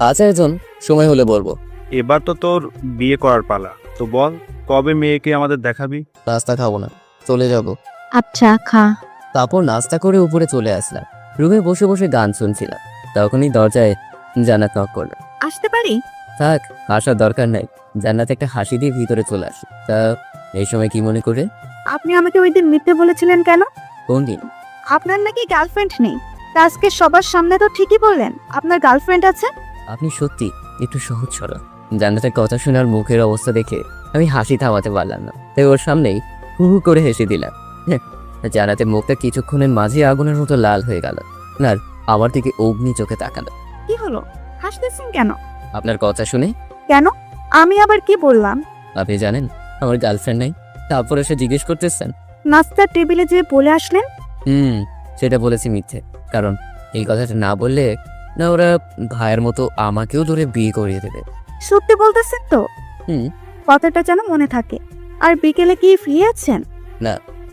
আচ্ছা একজন সময় হলে বলবো। এবার তো তোর বিয়ে করার পালা, তো বল কবে মেয়েকে আমাদের দেখাবি? নাস্তা খাবো না, চলে যাব। আচ্ছা খা। তারপর নাস্তা করে উপরে চলে আসলাম। রুমে বসে বসে গান শুনছিলাম, তখনই দরজায় জান্নাত নক করলো। আসতে পারি? থাক, আসার দরকার নাই। জান্নাত একটা হাসি দিয়ে ভিতরে চলে আসে। তা এই সময় কি মনে করে? আপনি আমাকে ওই দিন মিথ্যে বলেছিলেন কেন? কোন দিন? আপনার নাকি গার্লফ্রেন্ড নেই, তা আজকে সবার সামনে তো ঠিকই বললেন আপনার গার্লফ্রেন্ড আছে। আপনি সত্যি একটু সহজ সরল। জান্নাতের কথা শোনার মুখের অবস্থা দেখে আমি হাসি থামাতে পারলাম না, তাই ওর সামনেই হু হু করে হেসে দিলাম। জান্নাতের মুখটা কিছুক্ষণের মাঝে আগুনের মতো লাল হয়ে গেল। আর আমার দিকে অগ্নি চোখে তাকালো। কি হলো, হাসতেছেন কেন? আপনার কথা শুনে কেন? আমি আবার কি বললাম? আপনি জানেন আমার গার্লফ্রেন্ড নাই, তারপর এসে জিজ্ঞেস করতেছেন। নাস্তার টেবিলে যে বলে আসলেন। সেটা বলেছি মিথ্যে, কারণ এই কথাটা না বললে না ওরা ভাইয়ের মতো আমাকেও ধরে বিয়ে করিয়ে দেবে। সত্যি বলতেছেন তো? হুম। কথাটা যেন মনে থাকে। আর বিকেলে কি ফ্রি আছেন?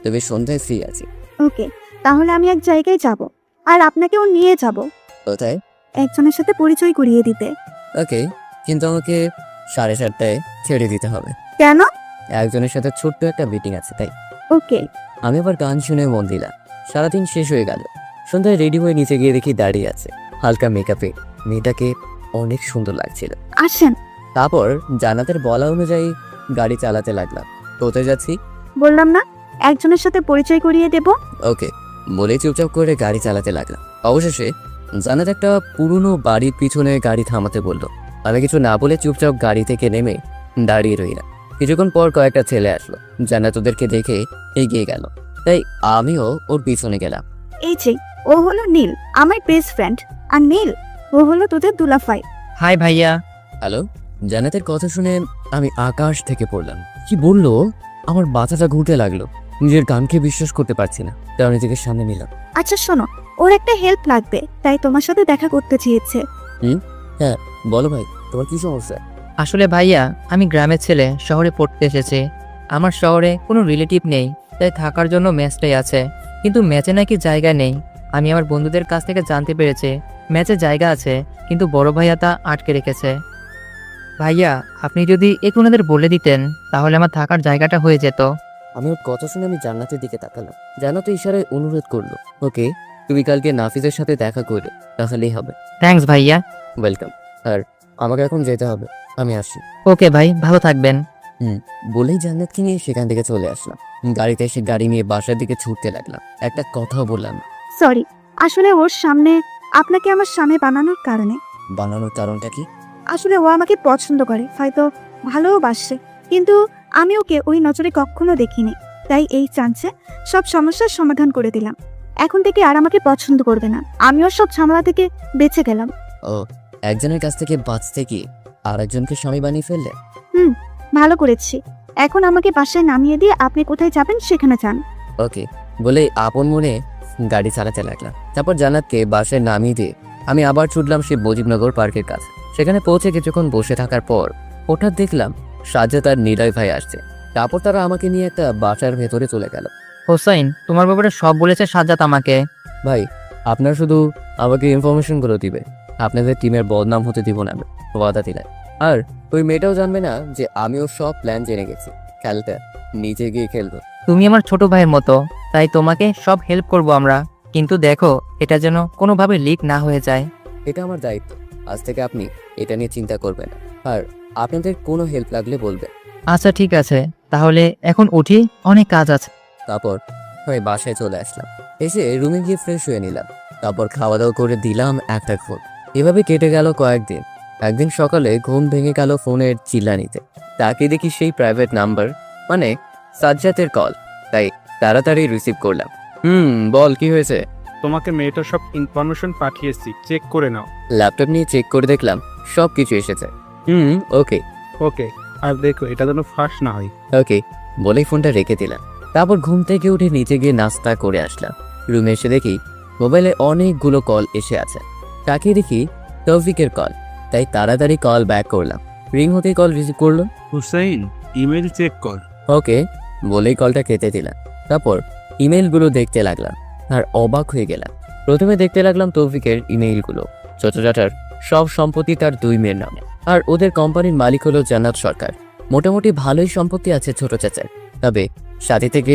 তবে সন্ধ্যায় ফ্রি আছি। ওকে, তাহলে আমি এক জায়গায় যাব, আর আপনাকেও নিয়ে যাব কোথায়? একজনের সাথে পরিচয় করিয়ে দিতে। ওকে, কিন্তু আমাকে 7:30টায় ছেড়ে দিতে হবে। কেন? একজনের সাথে ছোট্ট একটা মিটিং আছে তাই। ওকে। আমি আবার গান শুনে মন দিলাম। সারাদিন শেষ হয়ে গেল। সন্ধ্যায় রেডি হয়ে নিচে গিয়ে দেখি দাঁড়িয়ে আছে হালকা মেকআপে মেয়েটাকে অনেক সুন্দর লাগছিল। আসেন। তারপর জান্নাতের বলা অনুযায়ী গাড়ি চালাতে লাগলাম। কোথায় যাচ্ছি? বললাম না, একজনের সাথে পরিচয় করিয়ে দেব। ওকে বলে চুপচাপ করে গাড়ি চালাতে লাগলাম। অবশেষে জান্নাত একটা পুরনো বাড়ির পিছনে গাড়ি থামাতে বললো। আমি কিছু না বলে চুপচাপ গাড়ি থেকে নেমে দাঁড়িয়ে রইলাম। কিছুক্ষণ পর কয়েকটা ছেলে আসলো। জান্নাত ওদেরকে দেখে এগিয়ে গেল, তাই আমিও ওর পিছনে গেলাম। এই যে, ও হলো নীল, আমার বেস্ট ফ্রেন্ড। আর নীল, ও হলো তোদের দুলাফাই। হাই ভাইয়া। হ্যালো। জান্নাতের কথা শুনে আমি আকাশ থেকে পড়লাম। কি বললো? আমার মাথাটা ঘুরতে লাগলো। নিজের কানকে বিশ্বাস করতে পারছি না, তাই নিজেকে সামনে নিলাম। আচ্ছা শোনো, ওর একটা হেল্প লাগবে, তাই তোমার সাথে দেখা করতে চেয়েছে। হ্যাঁ বলো ভাই, তোমার কি সমস্যা? আসলে ভাইয়া, আমি গ্রামের ছেলে, শহরে পড়তে এসেছি। আমার শহরে কোনো রিলেটিভ নেই, তাই থাকার জন্য ম্যাচটাই আছে। কিন্তু ম্যাচে নাকি জায়গা নেই। আমি আমার বন্ধুদের কাছ থেকে জানতে পেরেছি ম্যাচে জায়গা আছে, কিন্তু বড় ভাইয়া তা আটকে রেখেছে। ভাইয়া, আপনি যদি একটু ওনাদের বলে দিতেন তাহলে আমার থাকার জায়গাটা হয়ে যেত। আমি ওর কথা শুনে আমি জান্নাতের দিকে তাকালাম। জান্নাত ইশারায় অনুরোধ করলো, ওকে তুমি কালকে নাফিজের সাথে দেখা করো, তাহলেই হবে। থ্যাঙ্কস ভাইয়া। ওয়েলকাম। আর আমাকে এখন যেতে হবে, আমি আসি। ওকে ভাই, ভালো থাকবেন। বলেই জান্নাতকে নিয়ে সেখান থেকে চলে আসলাম। গাড়িতে এসে গাড়ি নিয়ে বাসার দিকে ছুটতে লাগলাম। একটা কথাও বললাম না। সরি, আসলে ওর সামনে আপনাকে আমার স্বামী বানানোর কারণে। বানানোর কারণটা কি? আসলে ও আমাকে পছন্দ করে, হয়তো ভালোবাসে, কিন্তু আমি ওকে ওই নজরে কখনো দেখিনি। তাই এই চান্সে সব সমস্যার সমাধান করে দিলাম। এখন থেকে আর আমাকে পছন্দ করবে না। আমিও সব ঝামেলা থেকে বেঁচে গেলাম। ও, একজনের কাছ থেকে বাঁচতে গিয়ে আর একজনকে স্বামী বানিয়ে ফেললে। ভালো করেছি। এখন আমাকে বাসায় নামিয়ে দিয়ে আপনি কোথায় যাবেন সেখানে যান। ওকে বলে আপন মনে গাড়ি চালাতে লাগলাম। তারপর জান্নাতকে বাসায় নামিয়ে দিয়ে আমি আবার ছুটলাম সেই মুজিবনগর পার্কের কাছে। সেখানে পৌঁছে কিছুক্ষণ বসে থাকার পর হঠাৎ দেখলাম সাজ্জাদ আর নিলয় ভাই আসছে। তারপর তারা আমাকে নিয়ে একটা বাসার ভেতরে চলে গেল। হোসাইন, তোমার ব্যাপারে সব বলেছে সাজ্জাদ আমাকে। ভাই আপনার শুধু আমাকে ইনফরমেশনগুলো দিবে, আপনাদের টিমের বদনাম হতে দিব না আমি, ওয়াদা দিলাম। আর ওই মেয়েটাও জানবে না যে আমিও সব প্ল্যান জেনে গেছি। খেলতে নিচে গিয়ে খেলবো। তুমি আমার ছোট ভাইয়ের মতো, তাই তোমাকে সব হেল্প করব আমরা। কিন্তু দেখো, এটা যেন কোনোভাবে লিক না হয়ে যায়। এটা আমার দায়িত্ব। আজ থেকে আপনি এটা নিয়ে চিন্তা করবেন না। আর আপনাদের কোনো হেল্প লাগলে বলবেন। আচ্ছা ঠিক আছে, তাহলে এখন উঠি, অনেক কাজ আছে। তারপর ওই বাসায় চলে আসলাম। এসে রুমে গিয়ে ফ্রেশ হয়ে নিলাম। তারপর খাওয়া দাওয়া করে দিলাম একটা ফোন। এভাবে কেটে গেল কয়েকদিন। একদিন সকালে ঘুম ভেঙে গেল ফোনের চিল্লানিতে। তাকে দেখি সেই প্রাইভেট নাম্বার, মানে সাজ্জাদের কল। তাই তাড়াতাড়ি রিসিভ করলাম। বল কি হয়েছে? তোমাকে মেয়েটার সব ইনফরমেশন পাঠিয়েছি, চেক করে নাও। ল্যাপটপ নিয়ে চেক করে দেখলাম সব কিছু এসেছে। ওকে ওকে, আর দেখো এটা যেন ফাঁস না হয়। ওকে বলেই ফোনটা রেখে দিলাম। তারপর ঘুম থেকে উঠে নিচে গিয়ে নাস্তা করে আসলাম। রুমে এসে দেখি মোবাইলে অনেকগুলো কল এসে আছে। তাকে দেখি তৌফিকের কল, তাই তাড়াতাড়ি কল ব্যাক করলাম। রিং হতেই কল রিসিভ করলো। হুসাইন, ইমেল চেক কর। ওকে বলেই কলটা কেটে দিলাম। তারপর ইমেলগুলো দেখতে লাগলাম আর অবাক হয়ে গেলাম। প্রথমে দেখতে লাগলাম তৌফিকের ইমেইলগুলো। ছোট চাচার সব সম্পত্তি তার 2 মেয়ের নামে, আর ওদের কোম্পানির মালিক হলো জান্নাত সরকার। মোটামুটি ভালোই সম্পত্তি আছে ছোট চাচার, তবে সাথে থেকে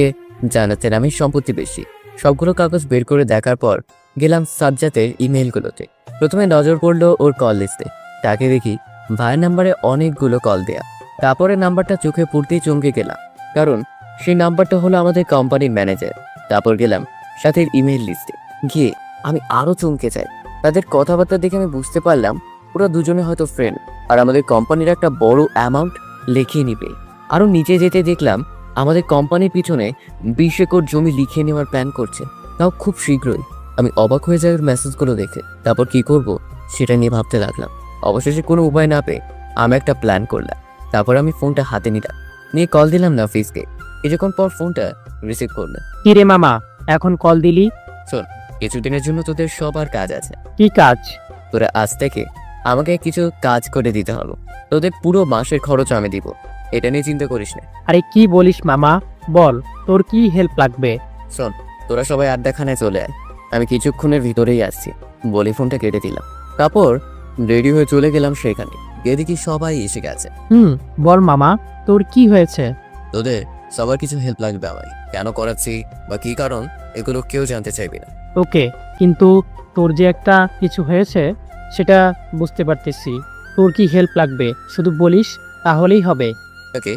জান্নাতের নামের সম্পত্তি বেশি। সবগুলো কাগজ বের করে দেখার পর গেলাম সাজ্জাদের ইমেইলগুলোতে। প্রথমে নজর পড়লো ওর কল লিস্টে। তাকে দেখি ভাইয়ের নাম্বারে অনেকগুলো কল দেয়া। তারপরে নাম্বারটা চোখে পড়তেই চমকে গেলাম, কারণ সেই নাম্বারটা হলো আমাদের কোম্পানির ম্যানেজার। তারপর গেলাম সাথের ইমেইল লিস্টে। গিয়ে আমি আরও চমকে যাই। তাদের কথাবার্তা দেখে আমি বুঝতে পারলাম ওরা দুজনে হয়তো ফ্রেন্ড, আর আমাদের কোম্পানির একটা বড় অ্যামাউন্ট লিখিয়ে নিবে। আরও নিচে যেতে দেখলাম আমাদের কোম্পানির পিছনে 20 একর জমি লিখে নেওয়ার প্ল্যান করছে, তাও খুব শীঘ্রই। আমি অবাক হয়ে যাই ওর মেসেজগুলো দেখে। তারপর কি করব সেটা নিয়ে ভাবতে লাগলাম। অবশেষে কোনো উপায় না পেয়ে আমি একটা প্ল্যান করলাম। তারপর আমি ফোনটা হাতে নিলাম, নিয়ে কল দিলাম নাফিসকে। কিছুক্ষণ পর ফোনটা রিসিভ করলাম। কি রে মামা, এখন কল দিলি? কিছুদিনের জন্য তোদের সবার কাজ আছে। কি কাজ? তোরা আজ থেকে আমাকে কিছু কাজ করে দিতে হবে। তোদের পুরো মাসের খরচ আমি দিব, এটা নিয়ে চিন্তা করিস না। আরে কি বলিস মামা, বল তোর কি হেল্প লাগবে? শোন, তোরা সবাই আড্ডাখানায় চলে আয়, আমি কিছুক্ষণের ভিতরেই আসছি। বলে ফোনটা কেটে দিলাম। তারপর রেডি হয়ে চলে গেলাম সেখানে। গিয়ে দেখি সবাই এসে গেছে। বল মামা, তোর কি হয়েছে? তোদের সবার কিছু হেল্প লাগবে আমায়, কেন করাচ্ছি বা কি কারণ এগুলো কেউ জানতে চাইবে না। ওকে, কিন্তু তোর যে একটা কিছু হয়েছে সেটা বুঝতে পারতেছি। তোর কি হেল্প লাগবে শুধু বলিস, তাহলেই হবে। ওকে,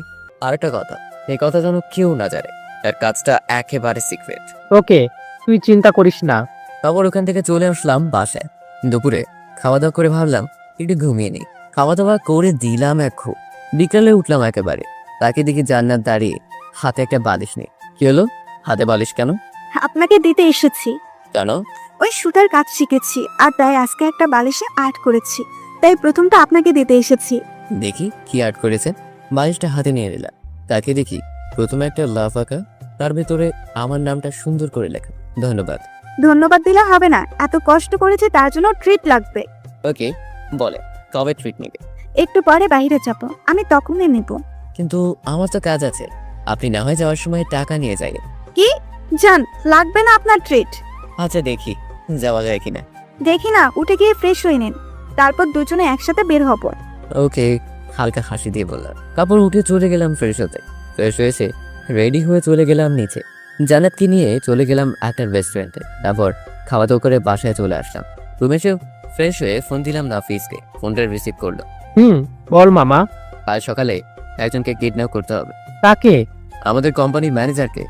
আরেকটা কথা, এই কথা যেন কেউ না জানে, তার কাজটা একেবারে সিক্রেট। ওকে, তুই চিন্তা করিস না। তারপর ওখান থেকে চলে আসলাম বাসায়। দুপুরে খাওয়া দাওয়া করে ভাবলাম একটু ঘুমিয়ে নিই। খাওয়া দাওয়া করে দিলাম এক ঘুম। বিকালে উঠলাম একেবারে, তাকে দেখি জান্নাত দাঁড়িয়ে হাতে একটা বালিশ নেই। কি হলো, হাতে বালিশ কেন? আপনাকে দিতে এসেছি। কেন? ওই সুতার কাজ শিখেছি আর তাই আজকে একটা বালিশে আর্ট করেছি, তাই প্রথমটা আপনাকে দিতে এসেছি। দেখি কি আর্ট করেছেন। বালিশটা হাতে নিয়ে নিলাম। তাকে দেখি প্রথমে একটা লাভ আঁকা, তার ভেতরে আমার নামটা সুন্দর করে লেখা। ধন্যবাদ। ধন্যবাদ দিলে হবে না, এত কষ্ট করেছে তার জন্য ট্রিট লাগবে। ওকে, বলে কবে ট্রিট নেবে? একটু পরে বাইরে যাব, আমি তখনই নেব। কিন্তু আমার তো কাজ আছে, আপনি না হয় যাওয়ার সময় টাকা নিয়ে যাই। কি জান, লাগবে না আপনার ট্রিট। আচ্ছা দেখি যাওয়া যায় কিনা। দেখি না, উঠে গিয়ে ফ্রেশ হয়ে নিন, তারপর দুজনে একসাথে বের হব। ওকে, হালকা হাসি দিয়ে বললাম। কাপড় উঠে চলে গেলাম ফ্রেশ হতে। ফ্রেশ হয়েছে রেডি হয়ে চলে গেলাম নিচে। জান্নাতকে নিয়ে চলে গেলাম একটা রেস্টুরেন্টে। তারপর খাওয়া দাওয়া করে বাসায় চলে আসলাম। রুমে এসে ফ্রেশ হয়ে ফোন দিলাম নাফিসকে। ফোনটা রিসিভ করলো। বল মামা। কাল সকালে একজনকে কিডন্যাপ করতে হবে। তাকে? আমাদের কোম্পানির ম্যানেজারকে।